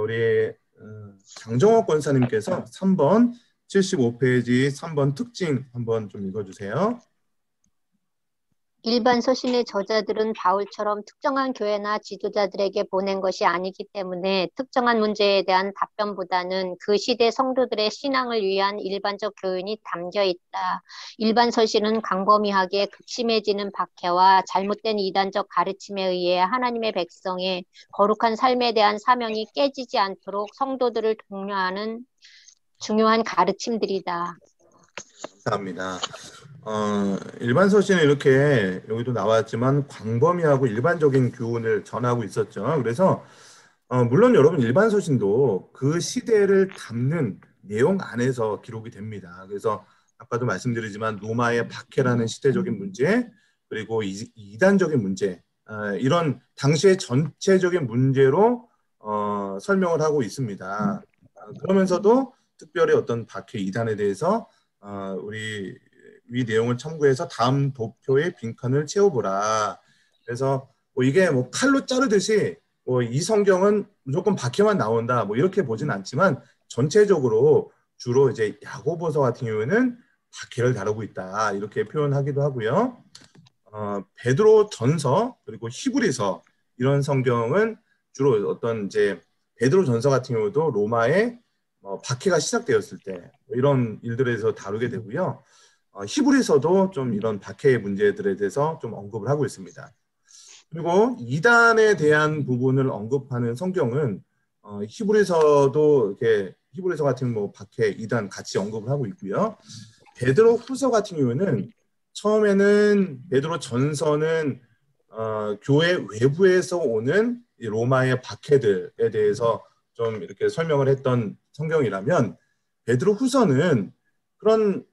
우리 장정옥 권사님께서 3번 75페이지 3번 특징 한번 좀 읽어주세요. 일반 서신의 저자들은 바울처럼 특정한 교회나 지도자들에게 보낸 것이 아니기 때문에 특정한 문제에 대한 답변보다는 그 시대 성도들의 신앙을 위한 일반적 교훈이 담겨 있다. 일반 서신은 광범위하게 극심해지는 박해와 잘못된 이단적 가르침에 의해 하나님의 백성의 거룩한 삶에 대한 사명이 깨지지 않도록 성도들을 독려하는 중요한 가르침들이다. 감사합니다. 일반 서신은 이렇게 여기도 나왔지만 광범위하고 일반적인 교훈을 전하고 있었죠. 그래서 물론 여러분 일반 서신도 그 시대를 담는 내용 안에서 기록이 됩니다. 그래서 아까도 말씀드리지만 로마의 박해라는 시대적인 문제, 그리고 이단적인 문제, 이런 당시의 전체적인 문제로 설명을 하고 있습니다. 그러면서도 특별히 어떤 박해 이단에 대해서 우리 이 내용을 참고해서 다음 도표의 빈칸을 채워보라. 그래서 이게 칼로 자르듯이 이 성경은 무조건 박해만 나온다 이렇게 보진 않지만 전체적으로 주로 이제 야고보서 같은 경우에는 박해를 다루고 있다 이렇게 표현하기도 하고요. 베드로 전서 그리고 히브리서 이런 성경은 주로 어떤 이제 베드로 전서 같은 경우도 로마의 박해가 시작되었을 때 이런 일들에 대해서 다루게 되고요. 히브리서도 좀 이런 박해의 문제들에 대해서 좀 언급을 하고 있습니다. 그리고 이단에 대한 부분을 언급하는 성경은 히브리서도 이렇게 히브리서 같은 박해, 이단 같이 언급을 하고 있고요. 베드로 후서 같은 경우에는 처음에는 베드로 전서는 교회 외부에서 오는 이 로마의 박해들에 대해서 좀 이렇게 설명을 했던 성경이라면 베드로 후서는 그런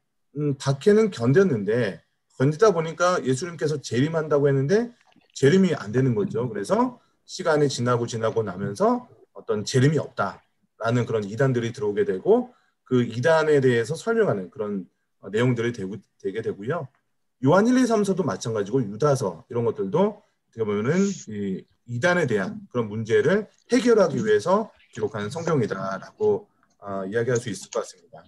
박해는 견뎠는데 견디다 보니까 예수님께서 재림한다고 했는데 재림이 안 되는 거죠. 그래서 시간이 지나고 나면서 어떤 재림이 없다라는 그런 이단들이 들어오게 되고 그 이단에 대해서 설명하는 그런 내용들이 되게 되고요. 요한 1, 2, 3서도 마찬가지고 유다서 이런 것들도 어떻게 보면은 이 이단에 대한 그런 문제를 해결하기 위해서 기록한 성경이다라고 이야기할 수 있을 것 같습니다.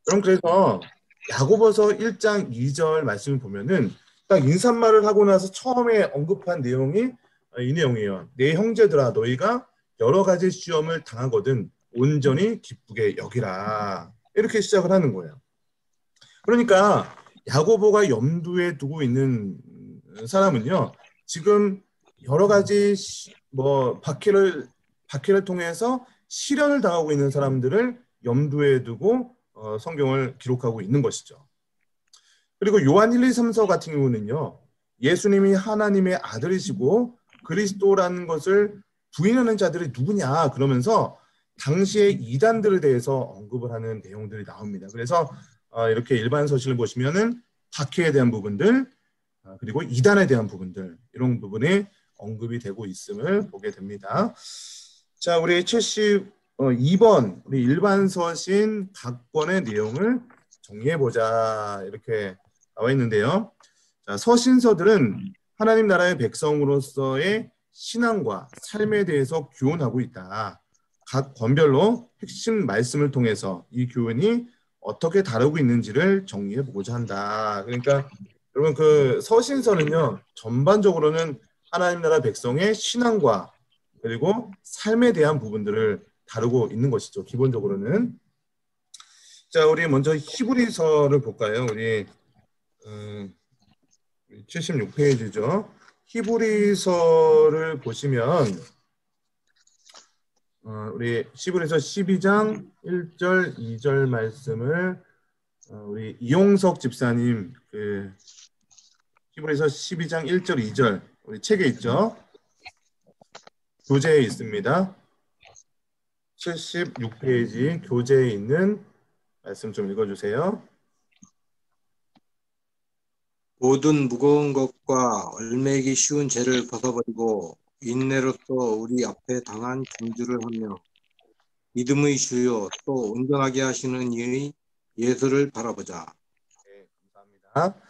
그럼 그래서 야고보서 1장 2절 말씀을 보면은 딱 인사말을 하고 나서 처음에 언급한 내용이 이 내용이에요. 내 형제들아 너희가 여러 가지 시험을 당하거든 온전히 기쁘게 여기라. 이렇게 시작을 하는 거예요. 그러니까 야고보가 염두에 두고 있는 사람은요. 지금 여러 가지 박해를 통해서 시련을 당하고 있는 사람들을 염두에 두고 성경을 기록하고 있는 것이죠. 그리고 요한 1, 2, 3서 같은 경우는요. 예수님이 하나님의 아들이시고 그리스도라는 것을 부인하는 자들이 누구냐 그러면서 당시의 이단들에 대해서 언급을 하는 내용들이 나옵니다. 그래서 이렇게 일반 서신을 보시면은 박해에 대한 부분들 그리고 이단에 대한 부분들 이런 부분이 언급이 되고 있음을 보게 됩니다. 자, 우리 72번 우리 일반 서신 각 권의 내용을 정리해 보자 이렇게 나와 있는데요. 자, 서신서들은 하나님 나라의 백성으로서의 신앙과 삶에 대해서 교훈하고 있다. 각 권별로 핵심 말씀을 통해서 이 교훈이 어떻게 다루고 있는지를 정리해 보고자 한다. 그러니까 여러분 그 서신서는요 전반적으로는 하나님 나라 백성의 신앙과 그리고 삶에 대한 부분들을 다루고 있는 것이죠. 기본적으로는. 자, 우리 먼저 히브리서를 볼까요? 우리 76페이지죠. 히브리서를 보시면 우리 히브리서 12장 1절, 2절 말씀을 우리 이용석 집사님 그 히브리서 12장 1절, 2절 우리 책에 있죠. 교재에 있습니다. 76페이지 교재에 있는 말씀 좀 읽어주세요. 모든 무거운 것과 얼매기 쉬운 죄를 벗어버리고 인내로써 우리 앞에 당한 경주를 하며 믿음의 주요 또 온전하게 하시는 이의 예수를 바라보자. 네, 감사합니다.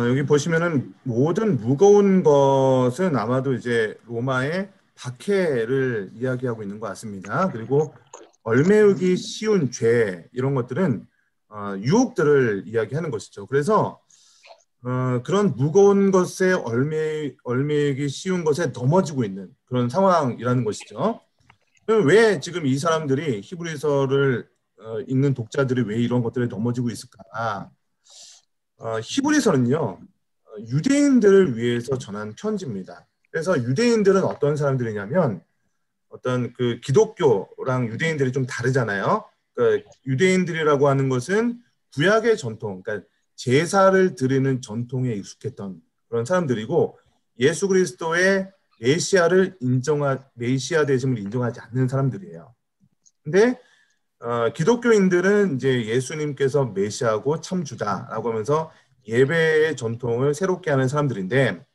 여기 보시면은 모든 무거운 것은 아마도 이제 로마의 박해를 이야기하고 있는 것 같습니다. 그리고 얼매우기 쉬운 죄 이런 것들은 유혹들을 이야기하는 것이죠. 그래서 그런 무거운 것에 얼매이기 쉬운 것에 넘어지고 있는 그런 상황이라는 것이죠. 왜 지금 이 사람들이 히브리서를 읽는 독자들이 왜 이런 것들에 넘어지고 있을까? 히브리서는요 유대인들을 위해서 전한 편지입니다. 그래서 유대인들은 어떤 사람들이냐면 어떤 그 기독교랑 유대인들이 좀 다르잖아요. 그러니까 유대인들이라고 하는 것은 구약의 전통, 그러니까 제사를 드리는 전통에 익숙했던 그런 사람들이고 예수 그리스도의 메시아 되심을 인정하지 않는 사람들이에요. 근데 기독교인들은 이제 예수님께서 메시아고 참 주다라고 하면서 예배의 전통을 새롭게 하는 사람들인데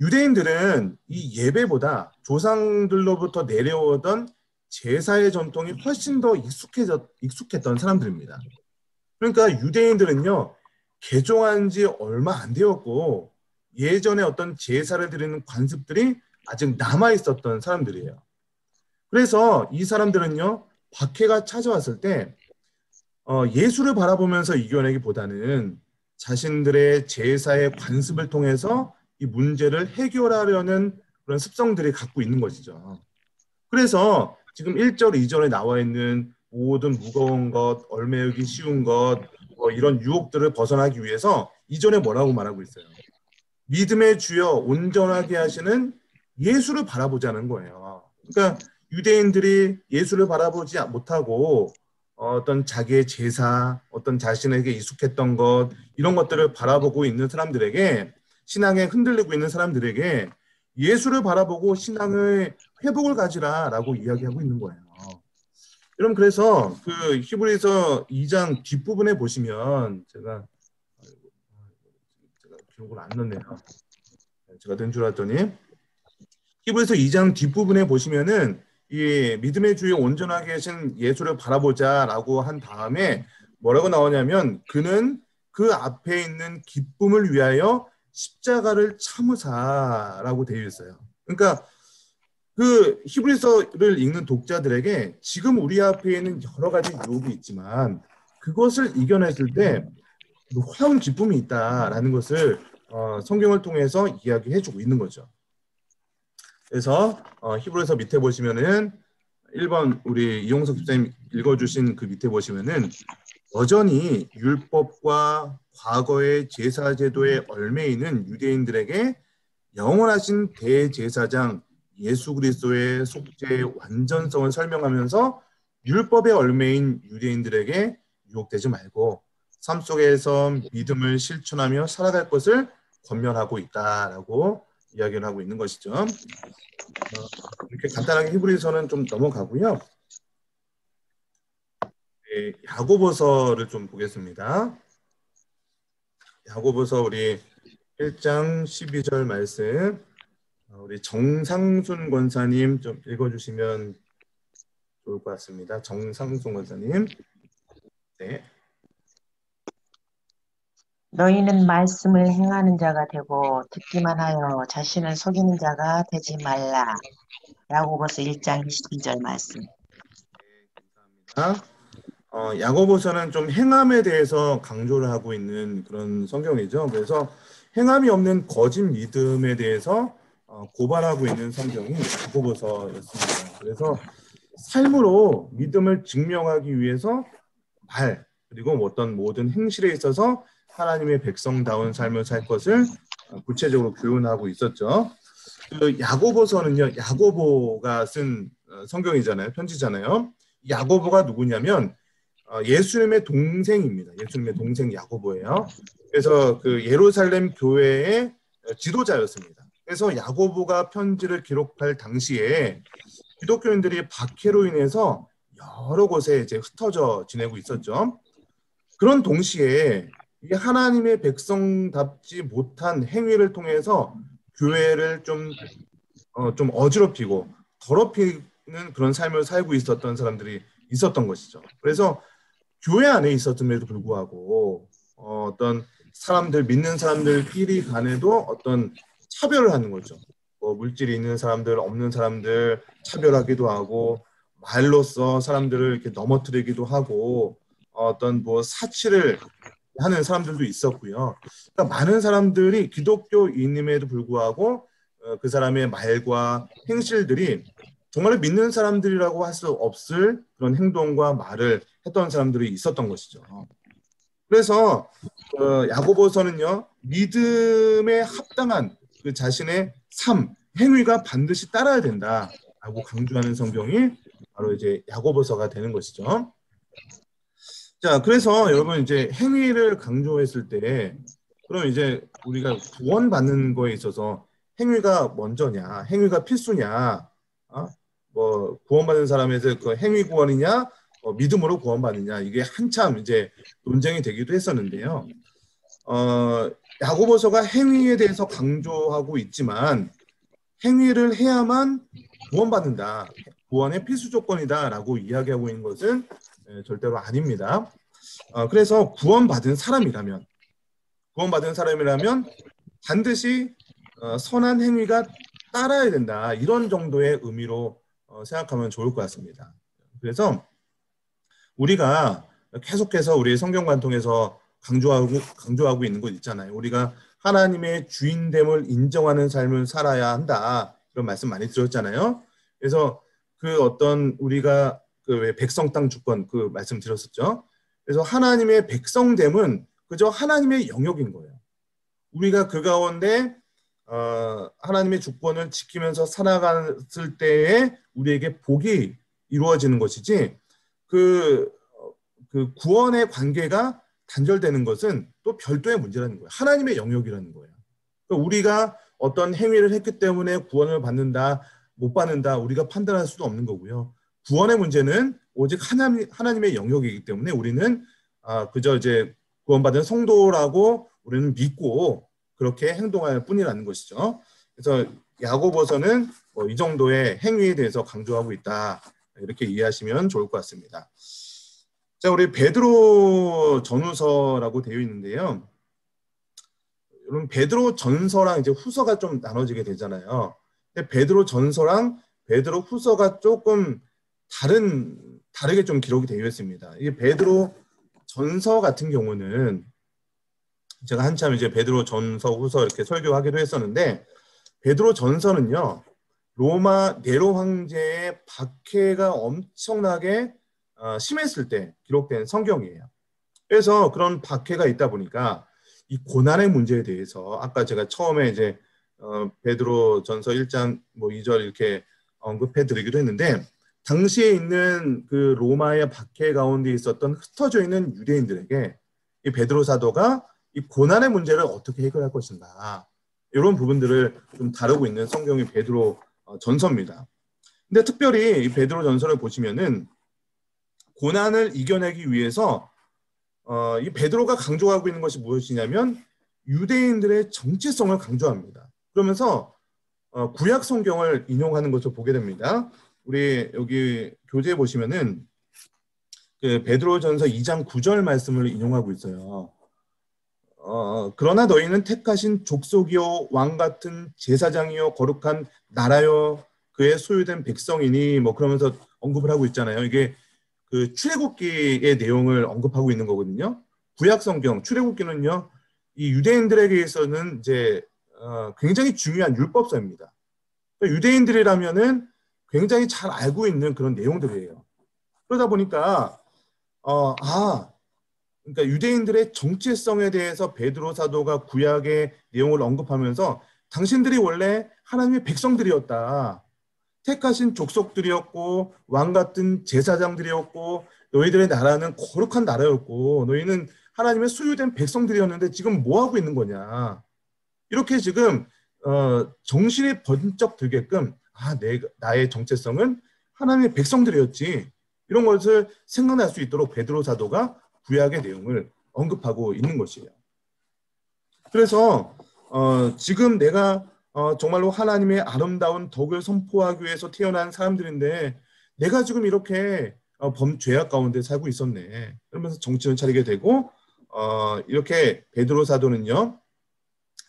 유대인들은 이 예배보다 조상들로부터 내려오던 제사의 전통이 훨씬 더 익숙했던 사람들입니다. 그러니까 유대인들은요 개종한 지 얼마 안 되었고 예전에 어떤 제사를 드리는 관습들이 아직 남아 있었던 사람들이에요. 그래서 이 사람들은요 박해가 찾아왔을 때 예수를 바라보면서 이겨내기보다는 자신들의 제사의 관습을 통해서 이 문제를 해결하려는 그런 습성들이 갖고 있는 것이죠. 그래서 지금 1절, 2절에 나와 있는 모든 무거운 것, 얼매우기 쉬운 것, 이런 유혹들을 벗어나기 위해서 이전에 뭐라고 말하고 있어요? 믿음의 주여 온전하게 하시는 예수를 바라보자는 거예요. 그러니까 유대인들이 예수를 바라보지 못하고 어떤 자기의 제사, 어떤 자신에게 익숙했던 것 이런 것들을 바라보고 있는 사람들에게 신앙에 흔들리고 있는 사람들에게 예수를 바라보고 신앙의 회복을 가지라라고 이야기하고 있는 거예요. 여러분 그래서 그 히브리서 2장 뒷부분에 보시면 제가 기록을 안 넣네요. 제가 된 줄 알았더니 히브리서 2장 뒷부분에 보시면은 이 믿음의 주에 온전하게 계신 예수를 바라보자라고 한 다음에 뭐라고 나오냐면 그는 그 앞에 있는 기쁨을 위하여 십자가를 참으사라고 되어 있어요. 그러니까 그 히브리서를 읽는 독자들에게 지금 우리 앞에 있는 여러 가지 유혹이 있지만 그것을 이겨냈을 때 놀라운 기쁨이 있다라는 것을 성경을 통해서 이야기해주고 있는 거죠. 그래서 히브리서 밑에 보시면은 1번 우리 이용석 집사님 읽어주신 그 밑에 보시면은 여전히 율법과 과거의 제사 제도에 얽매이는 유대인들에게 영원하신 대제사장 예수 그리스도의 속죄의 완전성을 설명하면서 율법에 얽매인 유대인들에게 유혹되지 말고 삶 속에서 믿음을 실천하며 살아갈 것을 권면하고 있다라고 이야기를 하고 있는 것이죠. 이렇게 간단하게 히브리서는 좀 넘어가고요. 네, 야고보서를 좀 보겠습니다. 야고보서 우리 1장 12절 말씀 우리 정상순 권사님 좀 읽어주시면 좋을 것 같습니다. 정상순 권사님. 네. 너희는 말씀을 행하는 자가 되고 듣기만 하여 자신을 속이는 자가 되지 말라. 야고보서 1장 22절 말씀. 감사합니다. 야고보서는 좀 행함에 대해서 강조를 하고 있는 그런 성경이죠. 그래서 행함이 없는 거짓 믿음에 대해서 고발하고 있는 성경이 야고보서였습니다. 그래서 삶으로 믿음을 증명하기 위해서 말 그리고 어떤 모든 행실에 있어서 하나님의 백성다운 삶을 살 것을 구체적으로 교훈하고 있었죠. 그 야고보서는요, 야고보가 쓴 성경이잖아요, 편지잖아요. 야고보가 누구냐면 예수님의 동생입니다. 예수님의 동생 야고보예요. 그래서 그 예루살렘 교회의 지도자였습니다. 그래서 야고보가 편지를 기록할 당시에 기독교인들이 박해로 인해서 여러 곳에 이제 흩어져 지내고 있었죠. 그런 동시에 이 하나님의 백성답지 못한 행위를 통해서 교회를 좀 어지럽히고 더럽히는 그런 삶을 살고 있었던 사람들이 있었던 것이죠. 그래서 교회 안에 있었음에도 불구하고 어떤 사람들, 믿는 사람들끼리 간에도 어떤 차별을 하는 거죠. 물질이 있는 사람들, 없는 사람들 차별하기도 하고 말로써 사람들을 이렇게 넘어뜨리기도 하고 어떤 사치를 하는 사람들도 있었고요. 그러니까 많은 사람들이 기독교인임에도 불구하고 그 사람의 말과 행실들이 정말 믿는 사람들이라고 할 수 없을 그런 행동과 말을 했던 사람들이 있었던 것이죠. 그래서 야고보서는요, 믿음에 합당한 그 자신의 삶, 행위가 반드시 따라야 된다라고 강조하는 성경이 바로 이제 야고보서가 되는 것이죠. 자, 그래서 여러분 이제 행위를 강조했을 때, 그럼 이제 우리가 구원받는 거에 있어서 행위가 먼저냐, 행위가 필수냐, 구원받는 사람에서 그 행위 구원이냐, 믿음으로 구원받느냐, 이게 한참 이제 논쟁이 되기도 했었는데요. 야고보서가 행위에 대해서 강조하고 있지만 행위를 해야만 구원받는다, 구원의 필수 조건이다라고 이야기하고 있는 것은 절대로 아닙니다. 그래서 구원받은 사람이라면 반드시 선한 행위가 따라야 된다, 이런 정도의 의미로 생각하면 좋을 것 같습니다. 그래서 우리가 계속해서 우리 성경관통에서 강조하고 있는 것 있잖아요. 우리가 하나님의 주인됨을 인정하는 삶을 살아야 한다, 그런 말씀 많이 드렸잖아요. 그래서 그 어떤 우리가 그 백성 땅 주권 그 말씀 드렸었죠. 그래서 하나님의 백성됨은 그저 하나님의 영역인 거예요. 우리가 그 가운데 하나님의 주권을 지키면서 살아갔을 때에 우리에게 복이 이루어지는 것이지, 그 구원의 관계가 단절되는 것은 또 별도의 문제라는 거예요. 하나님의 영역이라는 거예요. 그러니까 우리가 어떤 행위를 했기 때문에 구원을 받는다, 못 받는다, 우리가 판단할 수도 없는 거고요. 구원의 문제는 오직 하나님의 영역이기 때문에 우리는 그저 이제 구원받은 성도라고 우리는 믿고 그렇게 행동할 뿐이라는 것이죠. 그래서 야고보서는 이 정도의 행위에 대해서 강조하고 있다, 이렇게 이해하시면 좋을 것 같습니다. 자, 우리 베드로 전후서라고 되어 있는데요. 여러분, 베드로 전서랑 이제 후서가 좀 나눠지게 되잖아요. 근데 베드로 전서랑 베드로 후서가 조금 다르게 좀 기록이 되어 있습니다. 이게 베드로 전서 같은 경우는 제가 한참 이제 베드로 전서 후서 이렇게 설교하기도 했었는데, 베드로 전서는요, 로마 네로 황제의 박해가 엄청나게 심했을 때 기록된 성경이에요. 그래서 그런 박해가 있다 보니까 이 고난의 문제에 대해서 아까 제가 처음에 이제 베드로 전서 1장 2절 이렇게 언급해 드리기도 했는데, 당시에 있는 그 로마의 박해 가운데 있었던 흩어져 있는 유대인들에게 이 베드로 사도가 이 고난의 문제를 어떻게 해결할 것인가, 이런 부분들을 좀 다루고 있는 성경이 베드로 전서입니다. 근데 특별히 이 베드로 전서를 보시면은 고난을 이겨내기 위해서 이 베드로가 강조하고 있는 것이 무엇이냐면 유대인들의 정체성을 강조합니다. 그러면서 구약 성경을 인용하는 것을 보게 됩니다. 우리 여기 교재에 보시면은 그 베드로전서 2장 9절 말씀을 인용하고 있어요. 그러나 너희는 택하신 족속이요 왕 같은 제사장이요 거룩한 나라요 그의 소유된 백성이니 뭐 그러면서 언급을 하고 있잖아요. 이게 그 출애굽기의 내용을 언급하고 있는 거거든요. 구약 성경 출애굽기는요, 이 유대인들에게서는 이제 굉장히 중요한 율법서입니다. 그러니까 유대인들이라면은 굉장히 잘 알고 있는 그런 내용들이에요. 그러다 보니까 그러니까 유대인들의 정체성에 대해서 베드로 사도가 구약의 내용을 언급하면서 당신들이 원래 하나님의 백성들이었다. 택하신 족속들이었고 왕 같은 제사장들이었고 너희들의 나라는 거룩한 나라였고 너희는 하나님의 소유된 백성들이었는데 지금 뭐 하고 있는 거냐. 이렇게 지금 정신이 번쩍 들게끔 나의 정체성은 하나님의 백성들이었지. 이런 것을 생각날 수 있도록 베드로 사도가 구약의 내용을 언급하고 있는 것이에요. 그래서 지금 내가 정말로 하나님의 아름다운 덕을 선포하기 위해서 태어난 사람들인데 내가 지금 이렇게 죄악 가운데 살고 있었네. 그러면서 정신을 차리게 되고 이렇게 베드로 사도는요.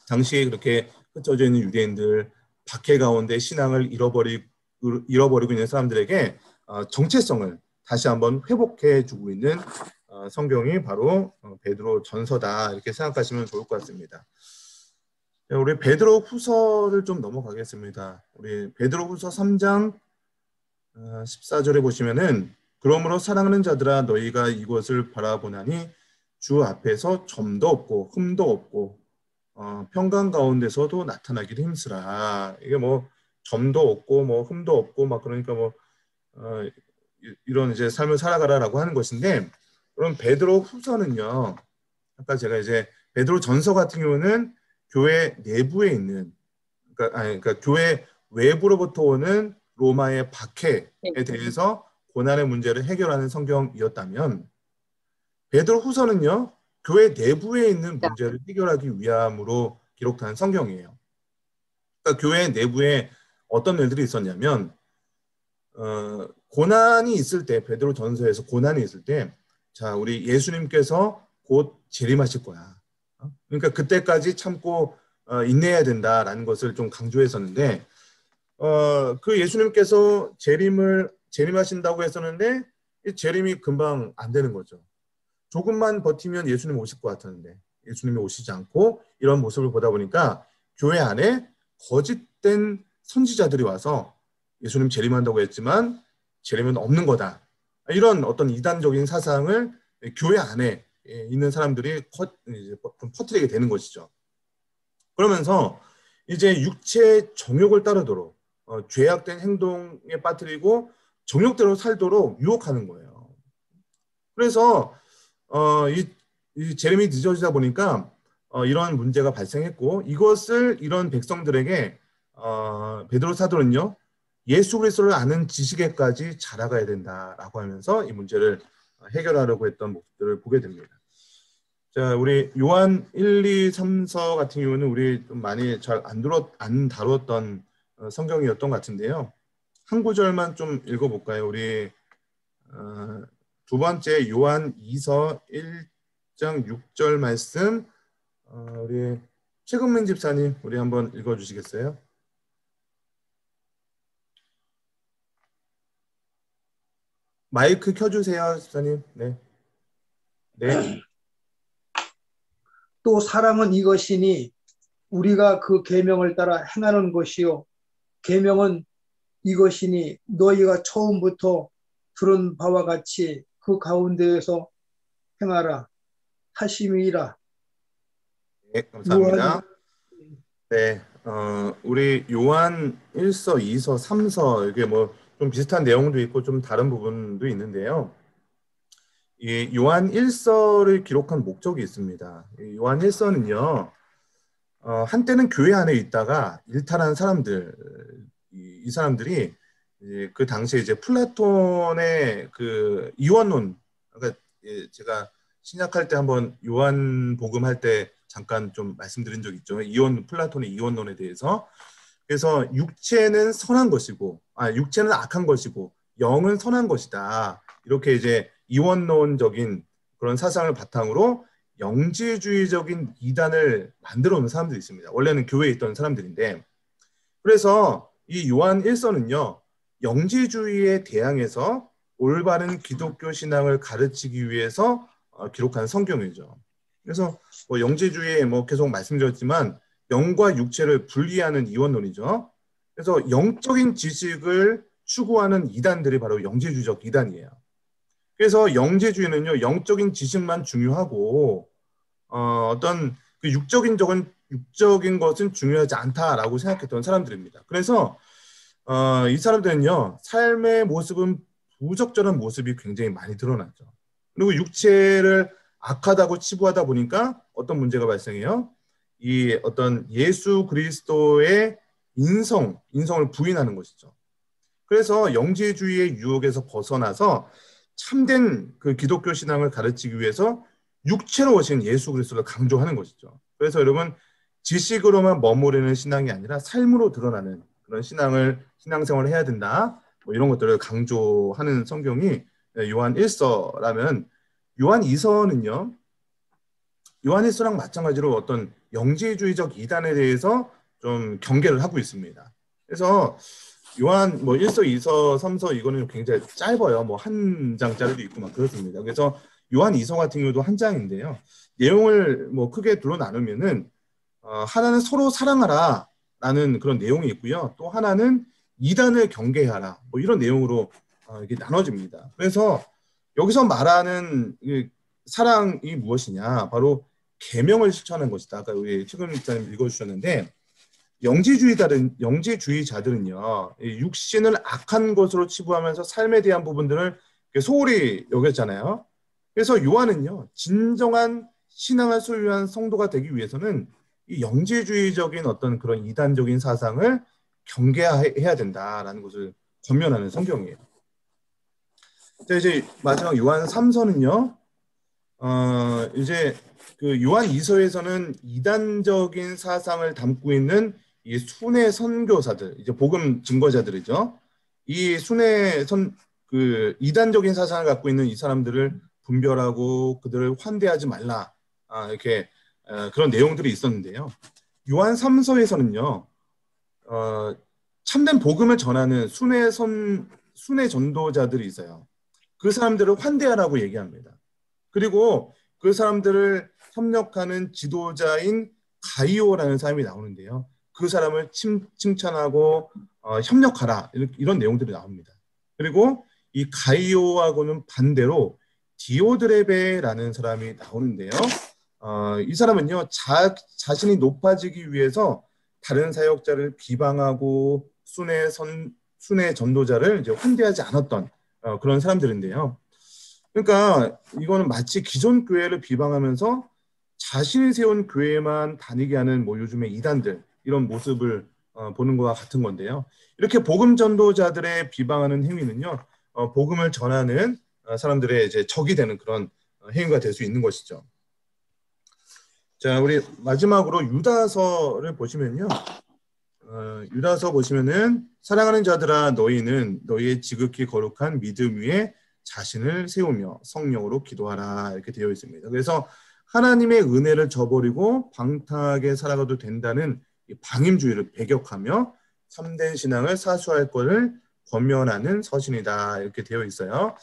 당시에 그렇게 흩어져 있는 유대인들 박해 가운데 신앙을 잃어버리고 있는 사람들에게 정체성을 다시 한번 회복해 주고 있는 성경이 바로 베드로 전서다 이렇게 생각하시면 좋을 것 같습니다. 우리 베드로 후서를 좀 넘어가겠습니다. 우리 베드로 후서 3장 14절에 보시면은 그러므로 사랑하는 자들아 너희가 이것을 바라보나니 주 앞에서 점도 없고 흠도 없고 평강 가운데서도 나타나기를 힘쓰라. 이게 뭐 점도 없고 뭐 흠도 없고 막 그러니까 뭐 이런 이제 삶을 살아가라라고 하는 것인데, 그럼 베드로 후서는요. 아까 제가 이제 베드로 전서 같은 경우는 교회 내부에 있는 그러니까 교회 외부로부터 오는 로마의 박해에 대해서 고난의 문제를 해결하는 성경이었다면 베드로 후서는요. 교회 내부에 있는 문제를 해결하기 위함으로 기록한 성경이에요. 그러니까 교회 내부에 어떤 일들이 있었냐면 고난이 있을 때 베드로 전서에서 고난이 있을 때 자, 우리 예수님께서 곧 재림하실 거야. 그러니까 그때까지 참고 인내해야 된다라는 것을 좀 강조했었는데 그 예수님께서 재림하신다고 했었는데 이 재림이 금방 안 되는 거죠. 조금만 버티면 예수님 오실 것 같았는데 예수님이 오시지 않고 이런 모습을 보다 보니까 교회 안에 거짓된 선지자들이 와서 예수님 재림한다고 했지만 재림은 없는 거다. 이런 어떤 이단적인 사상을 교회 안에 있는 사람들이 퍼뜨리게 되는 것이죠. 그러면서 이제 육체의 정욕을 따르도록 죄악된 행동에 빠뜨리고 정욕대로 살도록 유혹하는 거예요. 그래서 이 재림이 늦어지다 보니까 이런 문제가 발생했고 이것을 이런 백성들에게 베드로 사도는요. 예수 그리스도를 아는 지식에까지 자라가야 된다라고 하면서 이 문제를 해결하려고 했던 모습들을 보게 됩니다. 자, 우리 요한 1, 2, 3서 같은 경우는 우리 좀 많이 잘 안 다뤘던 성경이었던 것 같은데요. 한 구절만 좀 읽어볼까요? 우리 두 번째 요한 2서 1장 6절 말씀 우리 최근민 집사님 우리 한번 읽어주시겠어요? 마이크 켜주세요, 집사님. 네. 네. 또 사랑은 이것이니 우리가 그 계명을 따라 행하는 것이요 계명은 이것이니 너희가 처음부터 들은 바와 같이 그 가운데에서 행하라 하심이라. 네, 감사합니다. 네, 우리 요한 1서, 2서, 3서 이게 뭐 좀 비슷한 내용도 있고 좀 다른 부분도 있는데요. 이 요한 1서를 기록한 목적이 있습니다. 이 요한 1서는요. 한때는 교회 안에 있다가 일탈한 사람들, 이 사람들이 그 당시에 이제 플라톤의 그 이원론, 그러니까 제가 신약할 때 한번 요한복음 할 때 잠깐 좀 말씀드린 적 있죠. 플라톤의 이원론에 대해서. 그래서 육체는 선한 것이고, 육체는 악한 것이고, 영은 선한 것이다. 이렇게 이제 이원론적인 그런 사상을 바탕으로 영지주의적인 이단을 만들어 놓은 사람들이 있습니다. 원래는 교회에 있던 사람들인데, 그래서 이 요한 1서는요, 영지주의에 대항해서 올바른 기독교 신앙을 가르치기 위해서 기록한 성경이죠. 그래서 뭐 영지주의에 뭐 계속 말씀드렸지만 영과 육체를 분리하는 이원론이죠. 그래서 영적인 지식을 추구하는 이단들이 바로 영지주의적 이단이에요. 그래서 영지주의는요, 영적인 지식만 중요하고 어떤 그 육적인 것은 중요하지 않다라고 생각했던 사람들입니다. 그래서 이 사람들은요, 삶의 모습은 부적절한 모습이 굉장히 많이 드러났죠. 그리고 육체를 악하다고 치부하다 보니까 어떤 문제가 발생해요? 이 어떤 예수 그리스도의 인성을 부인하는 것이죠. 그래서 영지주의의 유혹에서 벗어나서 참된 그 기독교 신앙을 가르치기 위해서 육체로 오신 예수 그리스도를 강조하는 것이죠. 그래서 여러분, 지식으로만 머무르는 신앙이 아니라 삶으로 드러나는 그런 신앙생활을 해야 된다. 뭐 이런 것들을 강조하는 성경이 요한 1서라면, 요한 2서는요, 요한 1서랑 마찬가지로 어떤 영지주의적 이단에 대해서 좀 경계를 하고 있습니다. 그래서 요한 뭐 1서, 2서, 3서 이거는 굉장히 짧아요. 뭐 한 장짜리도 있고 막 그렇습니다. 그래서 요한 2서 같은 경우도 한 장인데요. 내용을 뭐 크게 둘로 나누면은 하나는 서로 사랑하라 라는 그런 내용이 있고요. 또 하나는 이단을 경계하라, 뭐 이런 내용으로 이렇게 나눠집니다. 그래서 여기서 말하는 사랑이 무엇이냐, 바로 계명을 실천하는 것이다. 아까 우리 최근 목사님 읽어주셨는데, 영지주의자들은요, 육신을 악한 것으로 치부하면서 삶에 대한 부분들을 소홀히 여겼잖아요. 그래서 요한은요, 진정한 신앙을 소유한 성도가 되기 위해서는 이 영지주의적인 어떤 그런 이단적인 사상을 경계해야 된다라는 것을 권면하는 성경이에요. 자, 이제 마지막 요한 3서는요, 이제 그 요한 2서에서는 이단적인 사상을 담고 있는 이 순회 선교사들, 이제 복음 증거자들이죠. 이 그 이단적인 사상을 갖고 있는 이 사람들을 분별하고 그들을 환대하지 말라, 이렇게 그런 내용들이 있었는데요. 요한 3서에서는요, 참된 복음을 전하는 순회 전도자들이 있어요. 그 사람들을 환대하라고 얘기합니다. 그리고 그 사람들을 협력하는 지도자인 가이오라는 사람이 나오는데요. 그 사람을 칭찬하고 협력하라, 이런 내용들이 나옵니다. 그리고 이 가이오하고는 반대로 디오드레베라는 사람이 나오는데요. 이 사람은요, 자신이 높아지기 위해서 다른 사역자를 비방하고 순회 전도자를 이제 환대하지 않았던 그런 사람들인데요. 그러니까 이거는 마치 기존 교회를 비방하면서 자신이 세운 교회만 다니게 하는 뭐 요즘의 이단들, 이런 모습을 보는 것과 같은 건데요. 이렇게 복음 전도자들의 비방하는 행위는요, 복음을 전하는 사람들의 이제 적이 되는 그런 행위가 될 수 있는 것이죠. 자, 우리 마지막으로 유다서를 보시면요. 유다서 보시면은, 사랑하는 자들아, 너희는 너희의 지극히 거룩한 믿음 위에 자신을 세우며 성령으로 기도하라, 이렇게 되어 있습니다. 그래서 하나님의 은혜를 저버리고 방탕하게 살아가도 된다는 이 방임주의를 배격하며 참된 신앙을 사수할 것을 권면하는 서신이다, 이렇게 되어 있어요.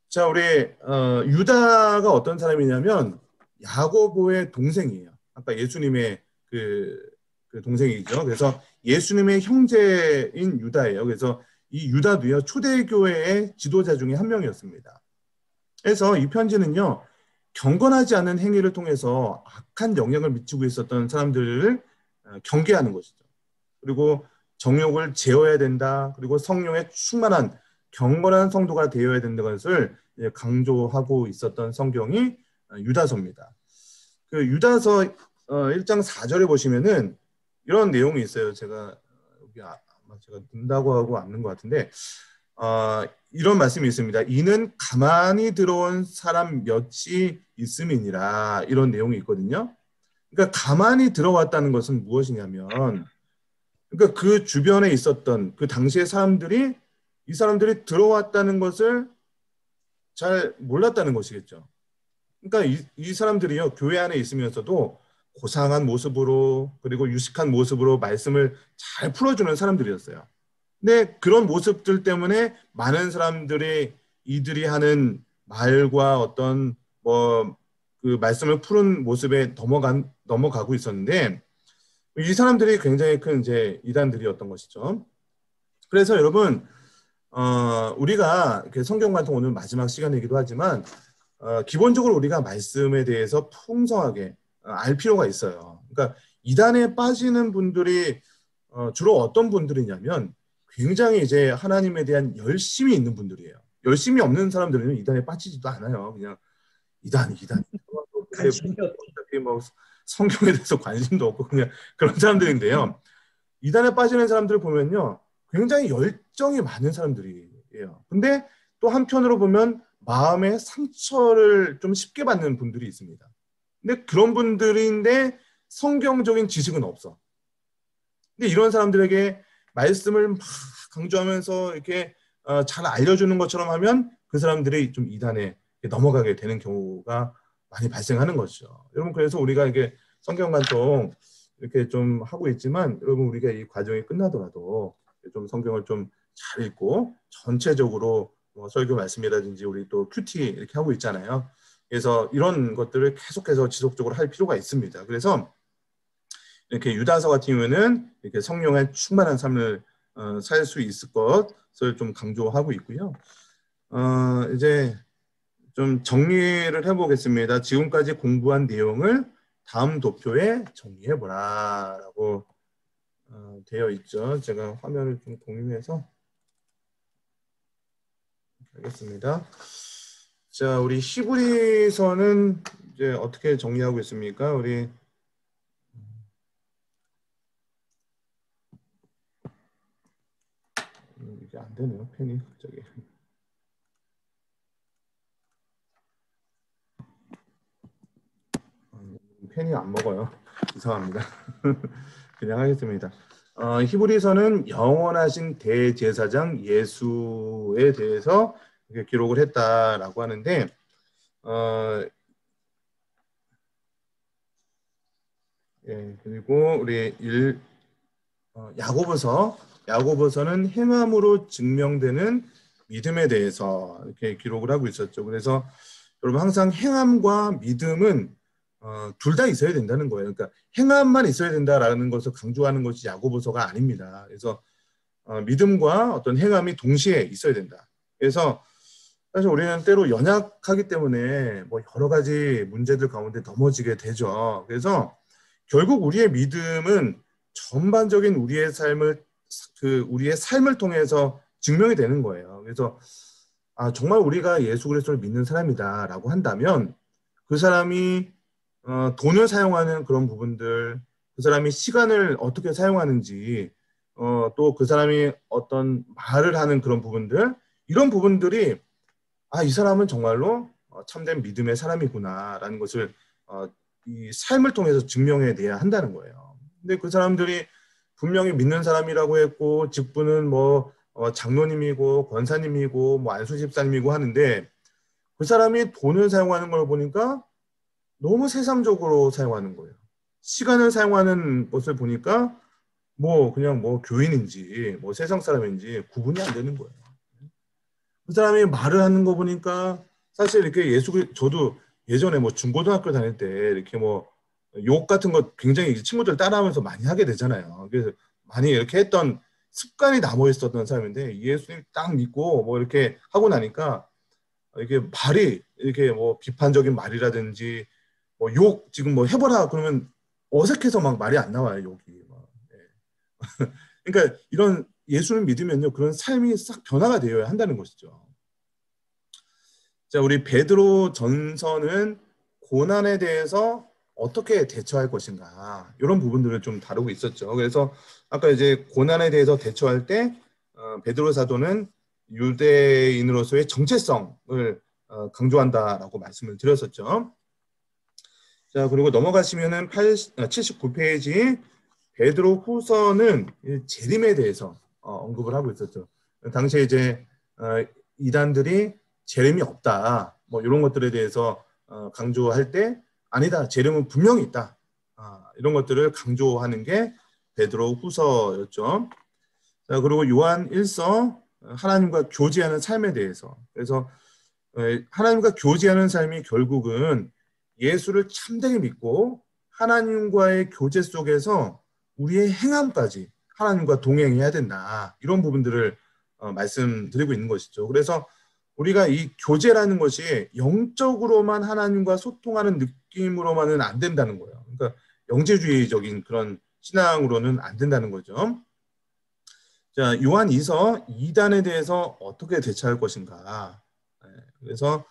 자, 우리 유다가 어떤 사람이냐면 야고보의 동생이에요. 아까 예수님의 그 동생이죠. 그래서 예수님의 형제인 유다예요. 그래서 이 유다도요, 초대교회의 지도자 중에 한 명이었습니다. 그래서 이 편지는요, 경건하지 않은 행위를 통해서 악한 영향을 미치고 있었던 사람들을 경계하는 것이죠. 그리고 정욕을 제어해야 된다. 그리고 성령에 충만한 경건한 성도가 되어야 된다는 것을 강조하고 있었던 성경이 유다서입니다. 그 유다서 1장 4절에 보시면은 이런 내용이 있어요. 제가 여기 제가 든다고 하고 않는 것 같은데, 이런 말씀이 있습니다. 이는 가만히 들어온 사람 몇이 있음이니라, 이런 내용이 있거든요. 그러니까 가만히 들어왔다는 것은 무엇이냐면, 그러니까 그 주변에 있었던 그 당시의 사람들이, 이 사람들이 들어왔다는 것을 잘 몰랐다는 것이겠죠. 그러니까 이 사람들이요, 교회 안에 있으면서도 고상한 모습으로 그리고 유식한 모습으로 말씀을 잘 풀어주는 사람들이었어요. 근데 그런 모습들 때문에 많은 사람들이 이들이 하는 말과 어떤 뭐 그 말씀을 푸는 모습에 넘어가고 있었는데, 이 사람들이 굉장히 큰 이제 이단들이었던 것이죠. 그래서 여러분, 우리가 성경 관통 오늘 마지막 시간이기도 하지만 기본적으로 우리가 말씀에 대해서 풍성하게 알 필요가 있어요. 그러니까 이단에 빠지는 분들이 주로 어떤 분들이냐면 굉장히 이제 하나님에 대한 열심이 있는 분들이에요. 열심이 없는 사람들은 이단에 빠지지도 않아요. 그냥 이단. 관심이 없 뭐 성경에 대해서 관심도 없고 그냥 그런 사람들인데요. 이단에 빠지는 사람들을 보면요, 굉장히 열정이 많은 사람들이에요. 근데 또 한편으로 보면 마음의 상처를 좀 쉽게 받는 분들이 있습니다. 근데 그런 분들인데 성경적인 지식은 없어. 근데 이런 사람들에게 말씀을 막 강조하면서 이렇게 잘 알려주는 것처럼 하면 그 사람들이 좀 이단에 넘어가게 되는 경우가 많이 발생하는 것이죠. 여러분, 그래서 우리가 이게 성경 관통 이렇게 좀 하고 있지만, 여러분, 우리가 이 과정이 끝나더라도 좀 성경을 좀 잘 읽고 전체적으로 설교 말씀이라든지 우리 또 큐티 이렇게 하고 있잖아요. 그래서 이런 것들을 계속해서 지속적으로 할 필요가 있습니다. 그래서 이렇게 유다서 같은 경우에는 이렇게 성령의 충만한 삶을 살 수 있을 것을 좀 강조하고 있고요. 이제 좀 정리를 해보겠습니다. 지금까지 공부한 내용을 다음 도표에 정리해보라라고 되어 있죠. 제가 화면을 좀 공유해서 하겠습니다. 자, 우리 히브리서는 이제 어떻게 정리하고 있습니까? 우리 이게 안 되네요. 펜이 갑자기. 펜이 안 먹어요. 이상합니다. 그냥 하겠습니다. 히브리서는 영원하신 대제사장 예수에 대해서 기록을 했다라고 하는데, 예, 그리고 우리 야고보서는 행함으로 증명되는 믿음에 대해서 이렇게 기록을 하고 있었죠. 그래서 여러분, 항상 행함과 믿음은 둘 다 있어야 된다는 거예요. 그러니까 행함만 있어야 된다라는 것을 강조하는 것이 야고보서가 아닙니다. 그래서 믿음과 어떤 행함이 동시에 있어야 된다. 그래서 사실 우리는 때로 연약하기 때문에 뭐 여러 가지 문제들 가운데 넘어지게 되죠. 그래서 결국 우리의 믿음은 전반적인 우리의 삶을 통해서 증명이 되는 거예요. 그래서 정말 우리가 예수 그리스도를 믿는 사람이다라고 한다면 그 사람이 돈을 사용하는 그런 부분들, 그 사람이 시간을 어떻게 사용하는지, 또 그 사람이 어떤 말을 하는 그런 부분들, 이런 부분들이 이 사람은 정말로 참된 믿음의 사람이구나라는 것을 이 삶을 통해서 증명해내야 한다는 거예요. 근데 그 사람들이 분명히 믿는 사람이라고 했고 직분은 뭐 장로님이고 권사님이고 뭐 안수집사님이고 하는데 그 사람이 돈을 사용하는 걸 보니까 너무 세상적으로 사용하는 거예요. 시간을 사용하는 것을 보니까 뭐 그냥 뭐 교인인지 뭐 세상 사람인지 구분이 안 되는 거예요. 그 사람이 말을 하는 거 보니까 사실 이렇게 저도 예전에 뭐 중고등학교 다닐 때 이렇게 뭐 욕 같은 거 굉장히 친구들 따라하면서 많이 하게 되잖아요. 그래서 많이 이렇게 했던 습관이 남아 있었던 사람인데 예수님 딱 믿고 뭐 이렇게 하고 나니까 이게 말이 이렇게 뭐 비판적인 말이라든지 뭐 욕 지금 뭐 해보라 그러면 어색해서 막 말이 안 나와요. 욕이 막. 네. 그러니까 이런 예수를 믿으면요 그런 삶이 싹 변화가 되어야 한다는 것이죠. 자, 우리 베드로 전서는 고난에 대해서 어떻게 대처할 것인가 이런 부분들을 좀 다루고 있었죠. 그래서 아까 이제 고난에 대해서 대처할 때 베드로 사도는 유대인으로서의 정체성을 강조한다라고 말씀을 드렸었죠. 자, 그리고 넘어가시면은 79페이지 베드로 후서는 재림에 대해서 언급을 하고 있었죠. 당시에 이제 이단들이 재림이 없다, 뭐 이런 것들에 대해서 강조할 때 아니다. 재림은 분명히 있다. 이런 것들을 강조하는 게 베드로 후서였죠. 자, 그리고 요한 1서 하나님과 교제하는 삶에 대해서. 그래서 하나님과 교제하는 삶이 결국은 예수를 참되게 믿고 하나님과의 교제 속에서 우리의 행함까지 하나님과 동행해야 된다. 이런 부분들을 말씀드리고 있는 것이죠. 그래서 우리가 이 교제라는 것이 영적으로만 하나님과 소통하는 느낌으로만은 안 된다는 거예요. 그러니까 영재주의적인 그런 신앙으로는 안 된다는 거죠. 자, 요한 2서 2단에 대해서 어떻게 대처할 것인가. 그래서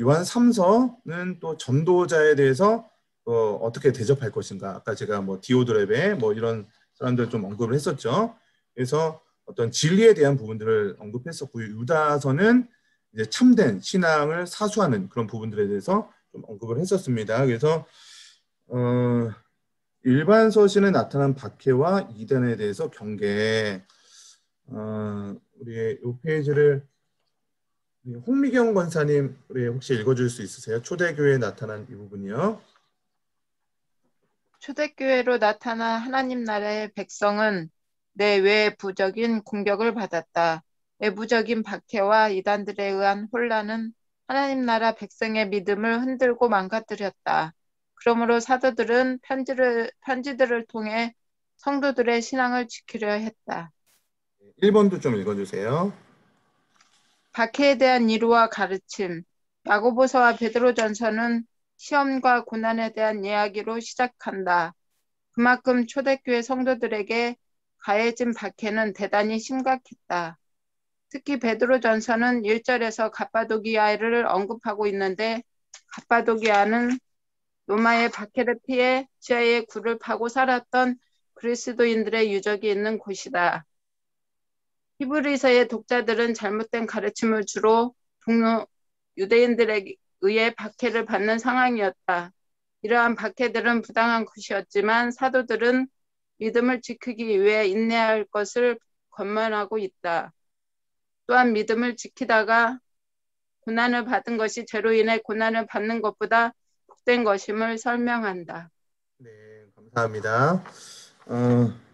요한 3서는 또 전도자에 대해서 어떻게 대접할 것인가. 아까 제가 뭐 디오드레베 뭐 이런 사람들 좀 언급을 했었죠. 그래서 어떤 진리에 대한 부분들을 언급했었고요. 유다서는 이제 참된 신앙을 사수하는 그런 부분들에 대해서 좀 언급을 했었습니다. 그래서 일반 서신에 나타난 박해와 이단에 대해서 경계. 우리 이 페이지를 홍미경 권사님 우리 혹시 읽어줄 수 있으세요? 초대교회에 나타난 이 부분이요. 초대교회로 나타난 하나님 나라의 백성은 내외부적인 공격을 받았다. 외부적인 박해와 이단들에 의한 혼란은 하나님 나라 백성의 믿음을 흔들고 망가뜨렸다. 그러므로 사도들은 편지들을 통해 성도들의 신앙을 지키려 했다. 1번도 좀 읽어주세요. 박해에 대한 이유와 가르침. 야고보서와 베드로전서는 시험과 고난에 대한 이야기로 시작한다. 그만큼 초대교회 성도들에게 가해진 박해는 대단히 심각했다. 특히 베드로전서는 1절에서 갑바도기아를 언급하고 있는데 갑바도기아는 로마의 박해를 피해 지하의 굴을 파고 살았던 그리스도인들의 유적이 있는 곳이다. 히브리서의 독자들은 잘못된 가르침을 주로 동료 유대인들에 의해 박해를 받는 상황이었다. 이러한 박해들은 부당한 것이었지만 사도들은 믿음을 지키기 위해 인내할 것을 권면하고 있다. 또한 믿음을 지키다가 고난을 받은 것이 죄로 인해 고난을 받는 것보다 복된 것임을 설명한다. 네, 감사합니다.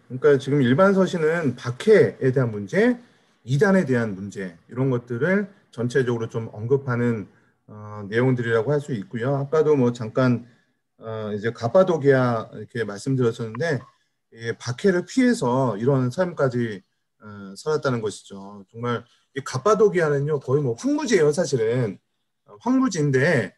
그러니까 지금 일반 서신은 박해에 대한 문제, 이단에 대한 문제 이런 것들을 전체적으로 좀 언급하는 내용들이라고 할 수 있고요. 아까도 뭐 잠깐 이제 갑바도기아 이렇게 말씀드렸었는데 박해를 피해서 이런 삶까지 살았다는 것이죠. 정말 이 갑바도기아는요 거의 뭐 황무지예요. 사실은 황무지인데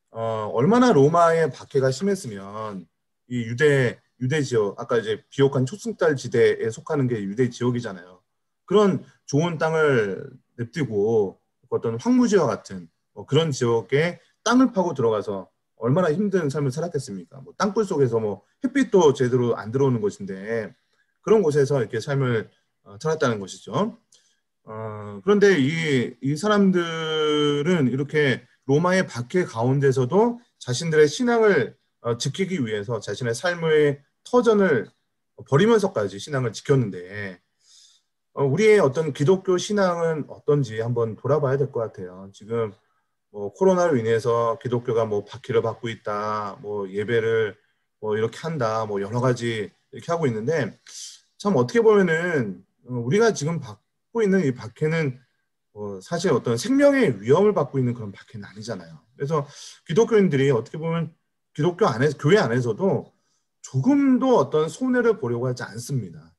얼마나 로마의 박해가 심했으면 이 유대 지역, 아까 이제 비옥한 초승달 지대에 속하는 게 유대 지역이잖아요. 그런 좋은 땅을 냅두고 어떤 황무지와 같은 그런 지역에 땅을 파고 들어가서 얼마나 힘든 삶을 살았겠습니까? 뭐 땅굴 속에서 뭐 햇빛도 제대로 안 들어오는 곳인데 그런 곳에서 이렇게 삶을 살았다는 것이죠. 그런데 이 사람들은 이렇게 로마의 박해 가운데서도 자신들의 신앙을 지키기 위해서 자신의 삶의 터전을 버리면서까지 신앙을 지켰는데 우리의 어떤 기독교 신앙은 어떤지 한번 돌아봐야 될 것 같아요. 지금 뭐 코로나로 인해서 기독교가 뭐 박해를 받고 있다, 뭐 예배를 뭐 이렇게 한다, 뭐 여러 가지 이렇게 하고 있는데 참 어떻게 보면은 우리가 지금 받고 있는 이 박해는 사실 어떤 생명의 위험을 받고 있는 그런 박해는 아니잖아요. 그래서 기독교인들이 어떻게 보면 기독교 안에서 교회 안에서도 조금도 어떤 손해를 보려고 하지 않습니다.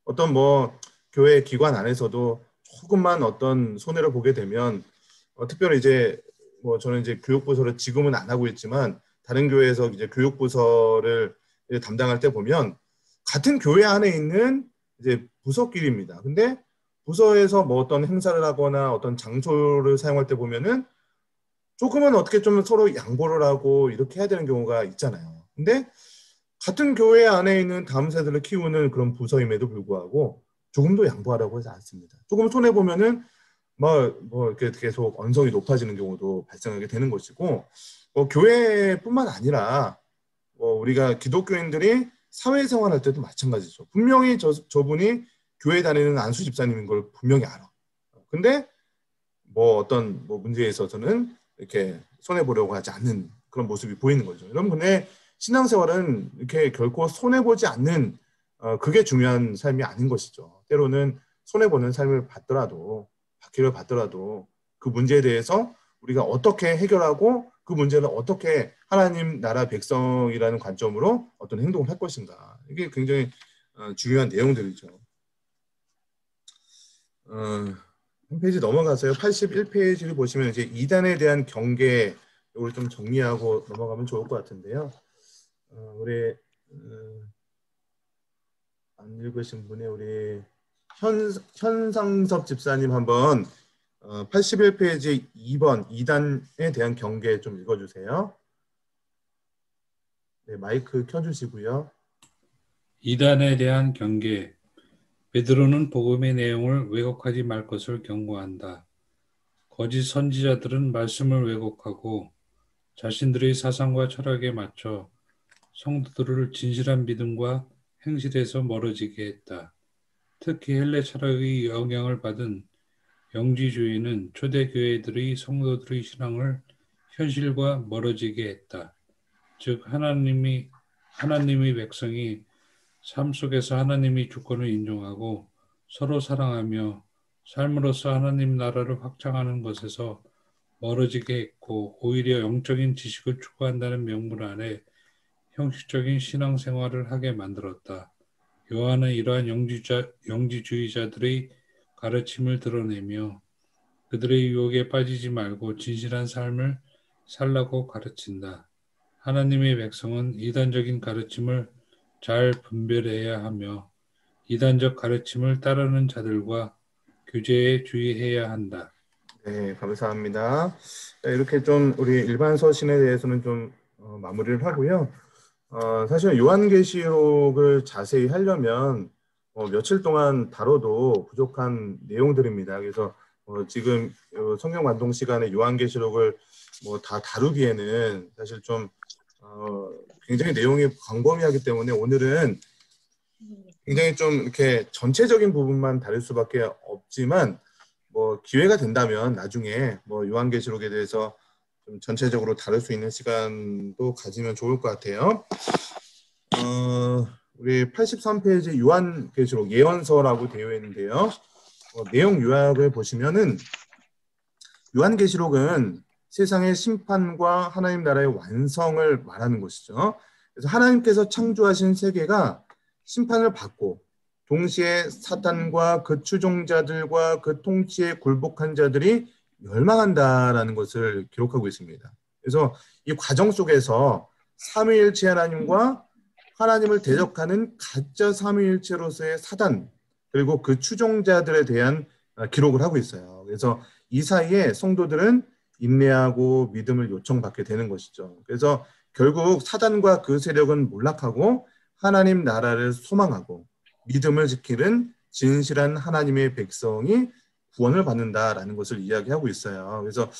어떤 뭐 교회 기관 안에서도 조금만 어떤 손해를 보게 되면 특별히 이제 뭐 저는 이제 교육부서를 지금은 안 하고 있지만 다른 교회에서 이제 교육부서를 이제 담당할 때 보면 같은 교회 안에 있는 이제 부서끼리입니다. 근데 부서에서 뭐 어떤 행사를 하거나 어떤 장소를 사용할 때 보면은 조금은 어떻게 좀 서로 양보를 하고 이렇게 해야 되는 경우가 있잖아요. 근데 같은 교회 안에 있는 다음 세대를 키우는 그런 부서임에도 불구하고 조금도 양보하라고 하지 않습니다. 조금 손해 보면은 뭐 이렇게 계속 언성이 높아지는 경우도 발생하게 되는 것이고, 교회뿐만 아니라 우리가 기독교인들이 사회생활할 때도 마찬가지죠. 분명히 저분이 교회 다니는 안수 집사님인 걸 분명히 알아. 근데 뭐 어떤 문제에 있어서는 이렇게 손해 보려고 하지 않는 그런 모습이 보이는 거죠. 여러분, 근데 신앙생활은 이렇게 결코 손해 보지 않는 그게 중요한 삶이 아닌 것이죠. 때로는 손해 보는 삶을 받더라도, 박해를 받더라도 그 문제에 대해서 우리가 어떻게 해결하고 그 문제를 어떻게 하나님 나라 백성이라는 관점으로 어떤 행동을 할 것인가, 이게 굉장히 중요한 내용들이죠. 한 페이지 넘어가서요. 81페이지를 보시면 이제 이단에 대한 경계, 이걸 좀 정리하고 넘어가면 좋을 것 같은데요. 우리 안 읽으신 분이 우리 현상섭 집사님 한번 81페이지 2번 이단에 대한 경계 좀 읽어주세요. 네, 마이크 켜주시고요. 이단에 대한 경계. 베드로는 복음의 내용을 왜곡하지 말 것을 경고한다. 거짓 선지자들은 말씀을 왜곡하고 자신들의 사상과 철학에 맞춰 성도들을 진실한 믿음과 행실에서 멀어지게 했다. 특히 헬레 철학의 영향을 받은 영지주의는 초대 교회들의 성도들의 신앙을 현실과 멀어지게 했다. 즉 하나님의 백성이 삶 속에서 하나님의 주권을 인정하고 서로 사랑하며 삶으로써 하나님 나라를 확장하는 것에서 멀어지게 했고, 오히려 영적인 지식을 추구한다는 명분 아래 형식적인 신앙생활을 하게 만들었다. 요한은 이러한 영지주의자들의 가르침을 드러내며 그들의 유혹에 빠지지 말고 진실한 삶을 살라고 가르친다. 하나님의 백성은 이단적인 가르침을 잘 분별해야 하며 이단적 가르침을 따르는 자들과 규제에 주의해야 한다. 네, 감사합니다. 이렇게 좀 우리 일반 서신에 대해서는 좀 마무리를 하고요. 사실 요한계시록을 자세히 하려면 며칠 동안 다뤄도 부족한 내용들입니다. 그래서 지금 성경 완동 시간에 요한계시록을 다 다루기에는 사실 좀 굉장히 내용이 광범위하기 때문에 오늘은 굉장히 좀 이렇게 전체적인 부분만 다룰 수밖에 없지만 기회가 된다면 나중에 요한계시록에 대해서 좀 전체적으로 다룰 수 있는 시간도 가지면 좋을 것 같아요. 우리 83페이지 요한계시록 예언서라고 되어 있는데요. 내용 요약을 보시면은 요한계시록은 세상의 심판과 하나님 나라의 완성을 말하는 것이죠. 그래서 하나님께서 창조하신 세계가 심판을 받고 동시에 사탄과 그 추종자들과 그 통치에 굴복한 자들이 멸망한다라는 것을 기록하고 있습니다. 그래서 이 과정 속에서 삼위일체 하나님과 하나님을 대적하는 가짜 삼위일체로서의 사단 그리고 그 추종자들에 대한 기록을 하고 있어요. 그래서 이 사이에 성도들은 인내하고 믿음을 요청받게 되는 것이죠. 그래서 결국 사단과 그 세력은 몰락하고 하나님 나라를 소망하고 믿음을 지키는 진실한 하나님의 백성이 구원을 받는다라는 것을 이야기하고 있어요. 그래서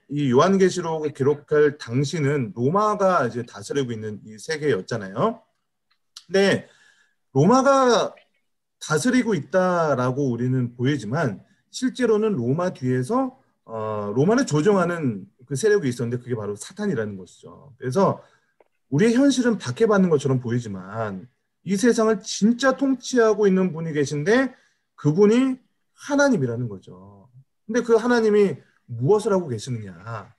이 요한계시록을 기록할 당시는 로마가 이제 다스리고 있는 이 세계였잖아요. 근데 로마가 다스리고 있다라고 우리는 보이지만 실제로는 로마 뒤에서 로마를 조종하는 그 세력이 있었는데 그게 바로 사탄이라는 것이죠. 그래서 우리의 현실은 박해받는 것처럼 보이지만 이 세상을 진짜 통치하고 있는 분이 계신데 그분이 하나님이라는 거죠. 근데 그 하나님이 무엇을 하고 계시느냐?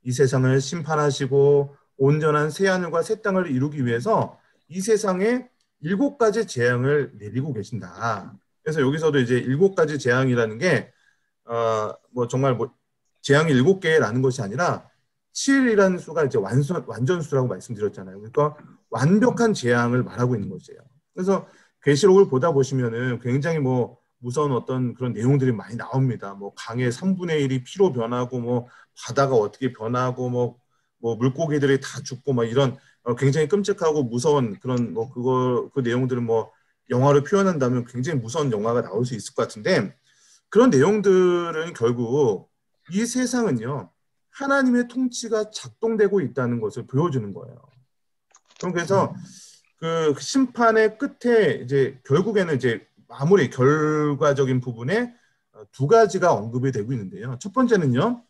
이 세상을 심판하시고 온전한 새하늘과 새 땅을 이루기 위해서 이 세상에 7가지 재앙을 내리고 계신다. 그래서 여기서도 이제 7가지 재앙이라는 게 정말 재앙이 7개라는 것이 아니라 7이라는 수가 이제 완전수라고 말씀드렸잖아요. 그러니까 완벽한 재앙을 말하고 있는 것이에요. 그래서 계시록을 보다 보시면은 굉장히 무서운 어떤 그런 내용들이 많이 나옵니다. 강의 3분의 1이 피로 변하고 바다가 어떻게 변하고 물고기들이 다 죽고 이런 굉장히 끔찍하고 무서운 그런 그 내용들은 영화로 표현한다면 굉장히 무서운 영화가 나올 수 있을 것 같은데 그런 내용들은 결국 이 세상은요 하나님의 통치가 작동되고 있다는 것을 보여주는 거예요. 그래서 그 심판의 끝에 이제 결국에는 이제 마무리 결과적인 부분에 2가지가 언급이 되고 있는데요. 첫 번째는요.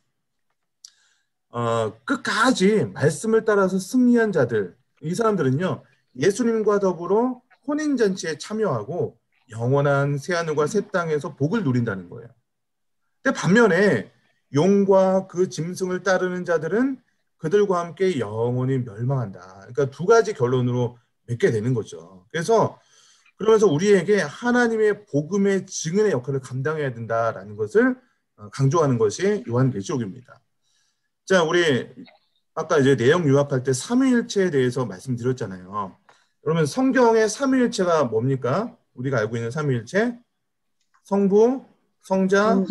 끝까지 말씀을 따라서 승리한 자들, 이 사람들은요, 예수님과 더불어 혼인잔치에 참여하고 영원한 새하늘과 새 땅에서 복을 누린다는 거예요. 근데 반면에 용과 그 짐승을 따르는 자들은 그들과 함께 영원히 멸망한다. 그러니까 두 가지 결론으로 맺게 되는 거죠. 그러면서 우리에게 하나님의 복음의 증인의 역할을 감당해야 된다라는 것을 강조하는 것이 요한계시록입니다. 자, 우리 아까 이제 내용 요약할 때 삼위일체에 대해서 말씀드렸잖아요. 그러면 성경의 삼위일체가 뭡니까? 우리가 알고 있는 삼위일체, 성부, 성자,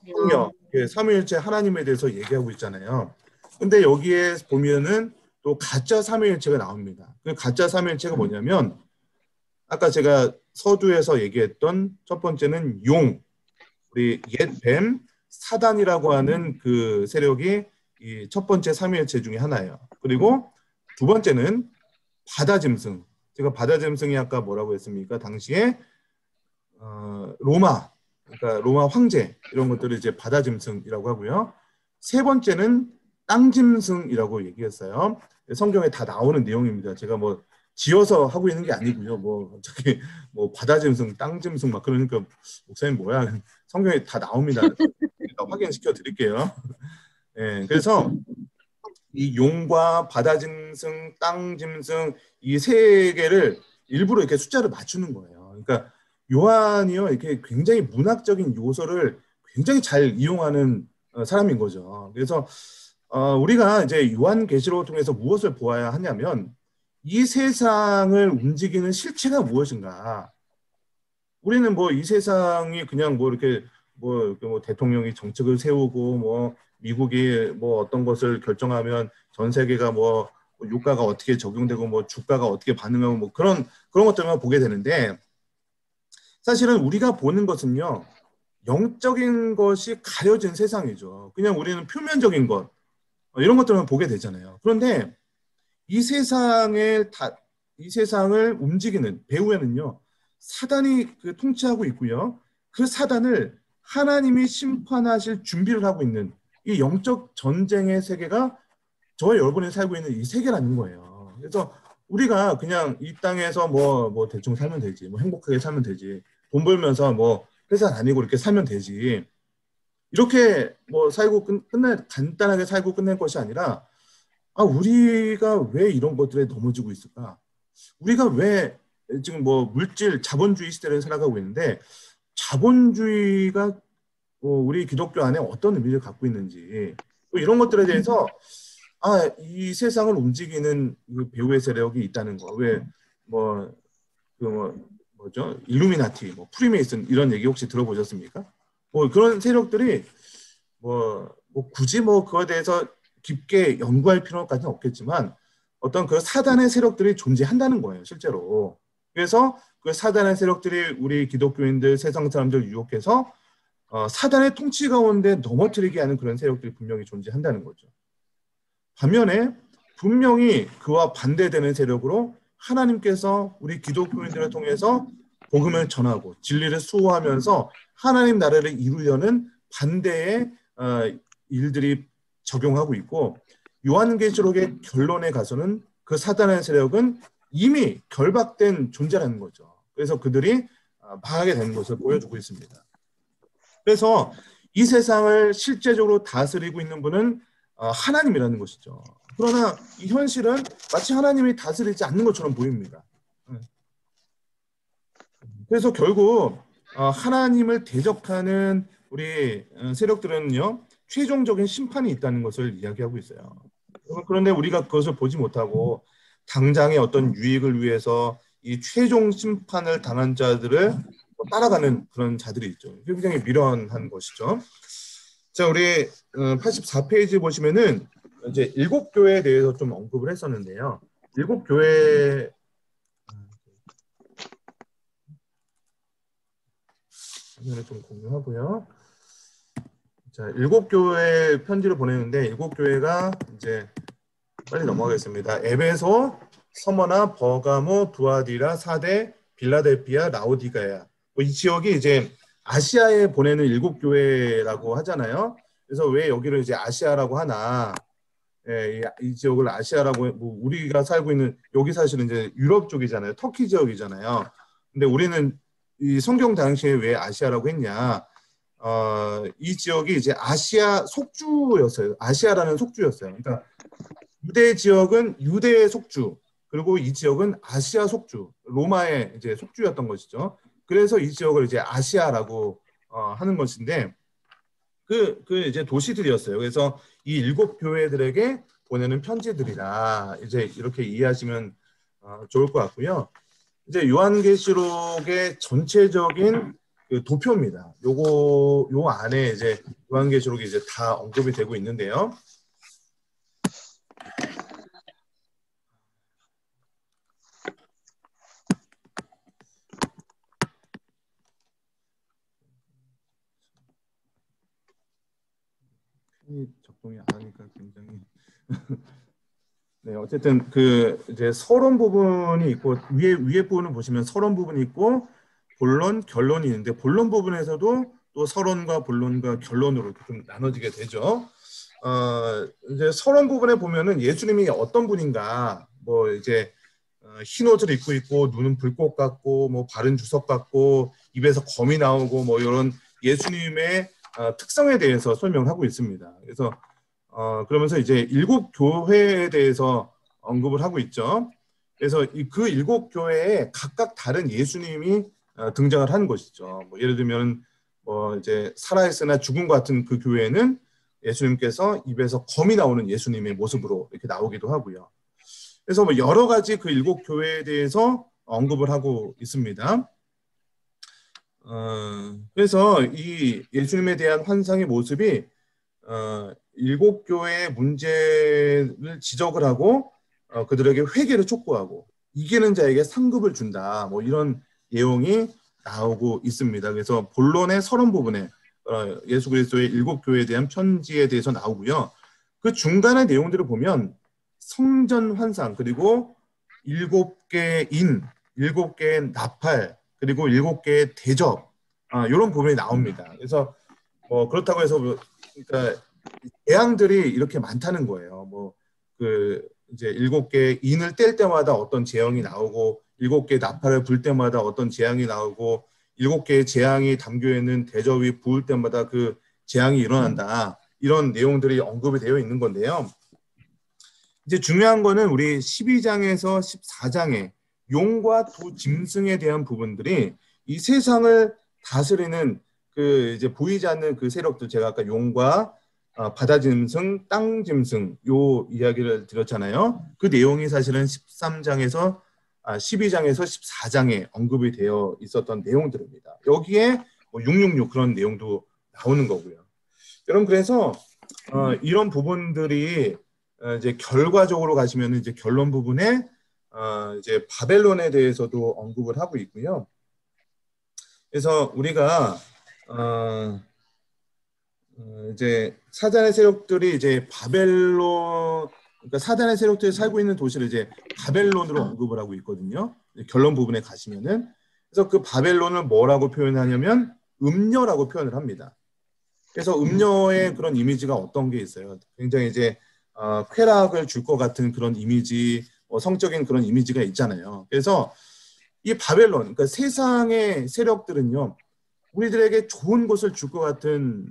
성령, 삼위일체 하나님에 대해서 얘기하고 있잖아요. 근데 여기에 보면은 또 가짜 삼위일체가 나옵니다. 그 가짜 삼위일체가 뭐냐면 아까 제가 서두에서 얘기했던 첫 번째는 용, 우리 옛 뱀, 사단이라고 하는 그 세력이 이 첫 번째 삼위일체 중에 하나예요. 그리고 두 번째는 바다짐승. 제가 바다짐승이 아까 뭐라고 했습니까? 당시에 로마, 그러니까 로마 황제 이런 것들을 이제 바다짐승이라고 하고요. 세 번째는 땅짐승이라고 얘기했어요. 성경에 다 나오는 내용입니다. 제가 뭐 지어서 하고 있는 게 아니고요. 뭐 갑자기 뭐 바다짐승, 땅짐승 막 그러니까 목사님 뭐야? 성경에 다 나옵니다. 확인시켜 드릴게요. 네, 그래서 이 용과 바다짐승, 땅짐승 이 세 개를 일부러 이렇게 숫자를 맞추는 거예요. 그러니까 요한이요 이렇게 굉장히 문학적인 요소를 굉장히 잘 이용하는 사람인 거죠. 그래서 우리가 이제 요한계시록을 통해서 무엇을 보아야 하냐면 이 세상을 움직이는 실체가 무엇인가? 우리는 뭐 이 세상이 그냥 뭐 이렇게 뭐 대통령이 정책을 세우고 뭐 미국이 뭐 어떤 것을 결정하면 전 세계가 뭐 유가가 어떻게 적용되고 뭐 주가가 어떻게 반응하고 뭐 그런 것들만 보게 되는데 사실은 우리가 보는 것은요 영적인 것이 가려진 세상이죠. 그냥 우리는 표면적인 것 이런 것들만 보게 되잖아요. 그런데 이 세상을 움직이는 배후에는요 사단이 통치하고 있고요. 그 사단을 하나님이 심판하실 준비를 하고 있는 이 영적 전쟁의 세계가 저와 여러분이 살고 있는 이 세계라는 거예요. 그래서 우리가 그냥 이 땅에서 뭐 대충 살면 되지, 뭐 행복하게 살면 되지, 돈 벌면서 뭐 회사 다니고 이렇게 살면 되지. 이렇게 뭐 살고 간단하게 살고 끝낼 것이 아니라 우리가 왜 이런 것들에 넘어지고 있을까? 우리가 왜 지금 뭐 물질 자본주의 시대를 살아가고 있는데 자본주의가 우리 기독교 안에 어떤 의미를 갖고 있는지 이런 것들에 대해서 이 세상을 움직이는 배후의 세력이 있다는 거. 왜 뭐죠? 일루미나티, 뭐 프리메이슨 이런 얘기 혹시 들어보셨습니까? 뭐 그런 세력들이 뭐 굳이 뭐 그거에 대해서 깊게 연구할 필요까지는 없겠지만 어떤 그 사단의 세력들이 존재한다는 거예요, 실제로. 그래서 그 사단의 세력들이 우리 기독교인들, 세상 사람들 유혹해서 사단의 통치 가운데 넘어뜨리게 하는 그런 세력들이 분명히 존재한다는 거죠. 반면에 분명히 그와 반대되는 세력으로 하나님께서 우리 기독교인들을 통해서 복음을 전하고 진리를 수호하면서 하나님 나라를 이루려는 반대의 일들이 적용하고 있고 요한계시록의 결론에 가서는 그 사단의 세력은 이미 결박된 존재라는 거죠. 그래서 그들이 망하게 되는 것을 보여주고 있습니다. 그래서 이 세상을 실제적으로 다스리고 있는 분은 하나님이라는 것이죠. 그러나 이 현실은 마치 하나님이 다스리지 않는 것처럼 보입니다. 그래서 결국 하나님을 대적하는 우리 세력들은요 최종적인 심판이 있다는 것을 이야기하고 있어요. 그런데 우리가 그것을 보지 못하고 당장의 어떤 유익을 위해서 이 최종 심판을 당한 자들을 따라가는 그런 자들이 있죠. 굉장히 미련한 것이죠. 자, 우리 84페이지 보시면은 이제 7교회에 대해서 좀 언급을 했었는데요. 7교회 화면을 좀 공유하고요. 자, 7교회 편지를 보내는데 7교회가 이제 빨리 넘어가겠습니다. 에베소, 서머나, 버가모, 두아디라, 사데, 빌라델피아, 라오디가야. 이 지역이 이제 아시아에 보내는 7교회라고 하잖아요. 그래서 왜 여기를 이제 아시아라고 하나? 예, 이 지역을 아시아라고 뭐 우리가 살고 있는 여기 사실은 이제 유럽 쪽이잖아요. 터키 지역이잖아요. 근데 우리는 이 성경 당시에 왜 아시아라고 했냐? 이 지역이 이제 아시아 속주였어요. 아시아라는 속주였어요. 그러니까 유대 지역은 유대의 속주, 그리고 이 지역은 아시아 속주, 로마의 이제 속주였던 것이죠. 그래서 이 지역을 이제 아시아라고 하는 것인데 그 이제 도시들이었어요. 그래서 이 7 교회들에게 보내는 편지들이다. 이제 이렇게 이해하시면 좋을 것 같고요. 이제 요한계시록의 전체적인 그 도표입니다. 요 안에 이제 요한계시록이 이제 다 언급이 되고 있는데요. 적동이 안 하니까 굉장히 네, 어쨌든 그 이제 서론 부분이 있고 위에 부분을 보시면 서론 부분이 있고 본론, 결론이 있는데 본론 부분에서도 또 서론과 본론과 결론으로 이렇게 좀 나눠지게 되죠. 이제 서론 부분에 보면은 예수님이 어떤 분인가, 뭐 이제 흰 옷을 입고 있고 눈은 불꽃 같고 뭐 발은 주석 같고 입에서 검이 나오고 뭐 이런 예수님의 특성에 대해서 설명하고 있습니다. 그래서 그러면서 이제 7 교회에 대해서 언급을 하고 있죠. 그래서 그 7 교회에 각각 다른 예수님이 등장을 한 것이죠. 뭐 예를 들면 뭐 이제 살아있으나 죽은 것 같은 그 교회는 예수님께서 입에서 검이 나오는 예수님의 모습으로 이렇게 나오기도 하고요. 그래서 뭐 여러 가지 그 7 교회에 대해서 언급을 하고 있습니다. 그래서 이 예수님에 대한 환상의 모습이 7 교회의 문제를 지적을 하고 그들에게 회개를 촉구하고 이기는 자에게 상급을 준다. 뭐 이런 내용이 나오고 있습니다. 그래서 본론의 서론 부분에 예수 그리스도의 7 교회에 대한 편지에 대해서 나오고요. 그 중간의 내용들을 보면 성전 환상, 그리고 7개의 인, 7개의 나팔, 그리고 7개의 대접, 이런 부분이 나옵니다. 그래서 그렇다고 해서 그러니까 재앙들이 이렇게 많다는 거예요. 뭐 그 이제 7개의 인을 뗄 때마다 어떤 재앙이 나오고 7개의 나팔을 불 때마다 어떤 재앙이 나오고 7개의 재앙이 담겨 있는 대접이 부을 때마다 그 재앙이 일어난다. 이런 내용들이 언급이 되어 있는 건데요. 이제 중요한 거는 우리 12장에서 14장에 용과 도 짐승에 대한 부분들이 이 세상을 다스리는 그 이제 보이지 않는 그 세력들, 제가 아까 용과 바다 짐승, 땅 짐승 요 이야기를 드렸잖아요. 그 내용이 사실은 12장에서 14장에 언급이 되어 있었던 내용들입니다. 여기에 666 그런 내용도 나오는 거고요. 여러분, 그래서 이런 부분들이 이제 결과적으로 가시면 이제 결론 부분에 이제 바벨론에 대해서도 언급을 하고 있고요. 그래서 우리가 이제 사단의 세력들이 이제 바벨론, 그러니까 사단의 세력들이 살고 있는 도시를 이제 바벨론으로 언급을 하고 있거든요. 결론 부분에 가시면은. 그래서 그 바벨론을 뭐라고 표현하냐면 음녀라고 표현을 합니다. 그래서 음녀의 그런 이미지가 어떤 게 있어요? 굉장히 이제 쾌락을 줄 것 같은 그런 이미지, 성적인 그런 이미지가 있잖아요. 그래서 이 바벨론, 그러니까 세상의 세력들은요, 우리들에게 좋은 것을 줄 것 같은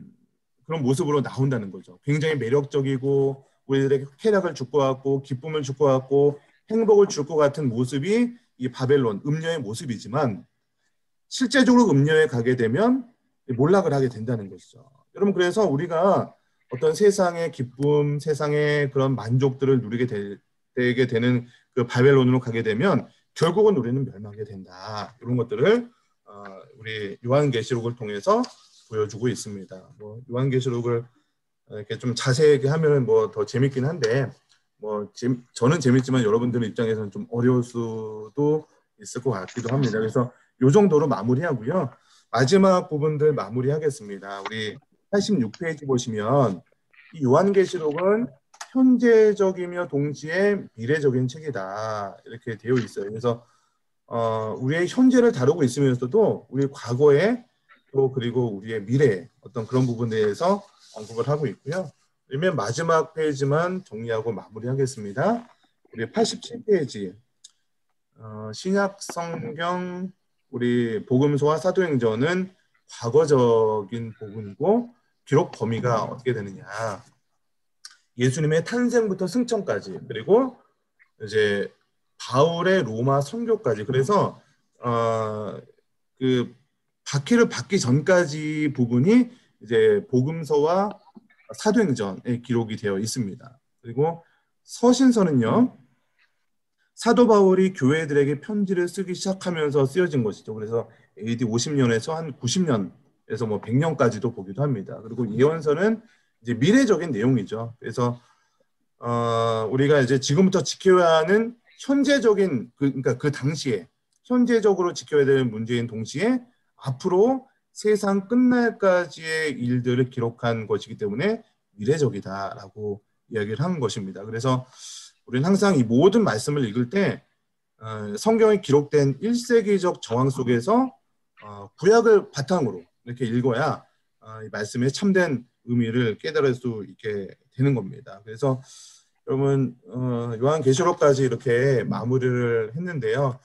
그런 모습으로 나온다는 거죠. 굉장히 매력적이고 우리들에게 쾌락을 줄 것 같고 기쁨을 줄 것 같고 행복을 줄 것 같은 모습이 이 바벨론, 음녀의 모습이지만 실제적으로 음녀에 가게 되면 몰락을 하게 된다는 것이죠. 여러분, 그래서 우리가 어떤 세상의 기쁨, 세상의 그런 만족들을 누리게 되게 되는 그 바벨론으로 가게 되면 결국은 우리는 멸망하게 된다. 이런 것들을 우리 요한계시록을 통해서 보여주고 있습니다. 뭐 요한계시록을 이렇게 좀 자세하게 하면 뭐 더 재밌긴 한데 뭐 저는 재밌지만 여러분들 입장에서는 좀 어려울 수도 있을 것 같기도 합니다. 그래서 요 정도로 마무리하고요. 마지막 부분들 마무리하겠습니다. 우리 86페이지 보시면 이 요한계시록은 현재적이며 동시에 미래적인 책이다. 이렇게 되어 있어요. 그래서 우리의 현재를 다루고 있으면서도 우리 과거에 또 그리고 우리의 미래 어떤 그런 부분에 대해서 언급을 하고 있고요. 맨 마지막 페이지만 정리하고 마무리하겠습니다. 우리 87페이지 신약 성경 우리 복음서와 사도행전은 과거적인 복음이고 기록 범위가 어떻게 되느냐. 예수님의 탄생부터 승천까지 그리고 이제 바울의 로마 선교까지 그래서 그 박해를 받기 전까지 부분이 이제 복음서와 사도행전에 기록이 되어 있습니다. 그리고 서신서는요. 사도 바울이 교회들에게 편지를 쓰기 시작하면서 쓰여진 것이죠. 그래서 AD 50년에서 한 90년에서 뭐 100년까지도 보기도 합니다. 그리고 예언서는 이제 미래적인 내용이죠. 그래서 우리가 이제 지금부터 지켜야 하는 현재적인 그러니까 그 당시에 현재적으로 지켜야 될 문제인 동시에 앞으로 세상 끝날까지의 일들을 기록한 것이기 때문에 미래적이다라고 이야기를 한 것입니다. 그래서 우리는 항상 이 모든 말씀을 읽을 때 성경에 기록된 1세기적 정황 속에서 구약을 바탕으로 이렇게 읽어야 이 말씀의 참된 의미를 깨달을 수 있게 되는 겁니다. 그래서 여러분 요한계시록까지 이렇게 마무리를 했는데요.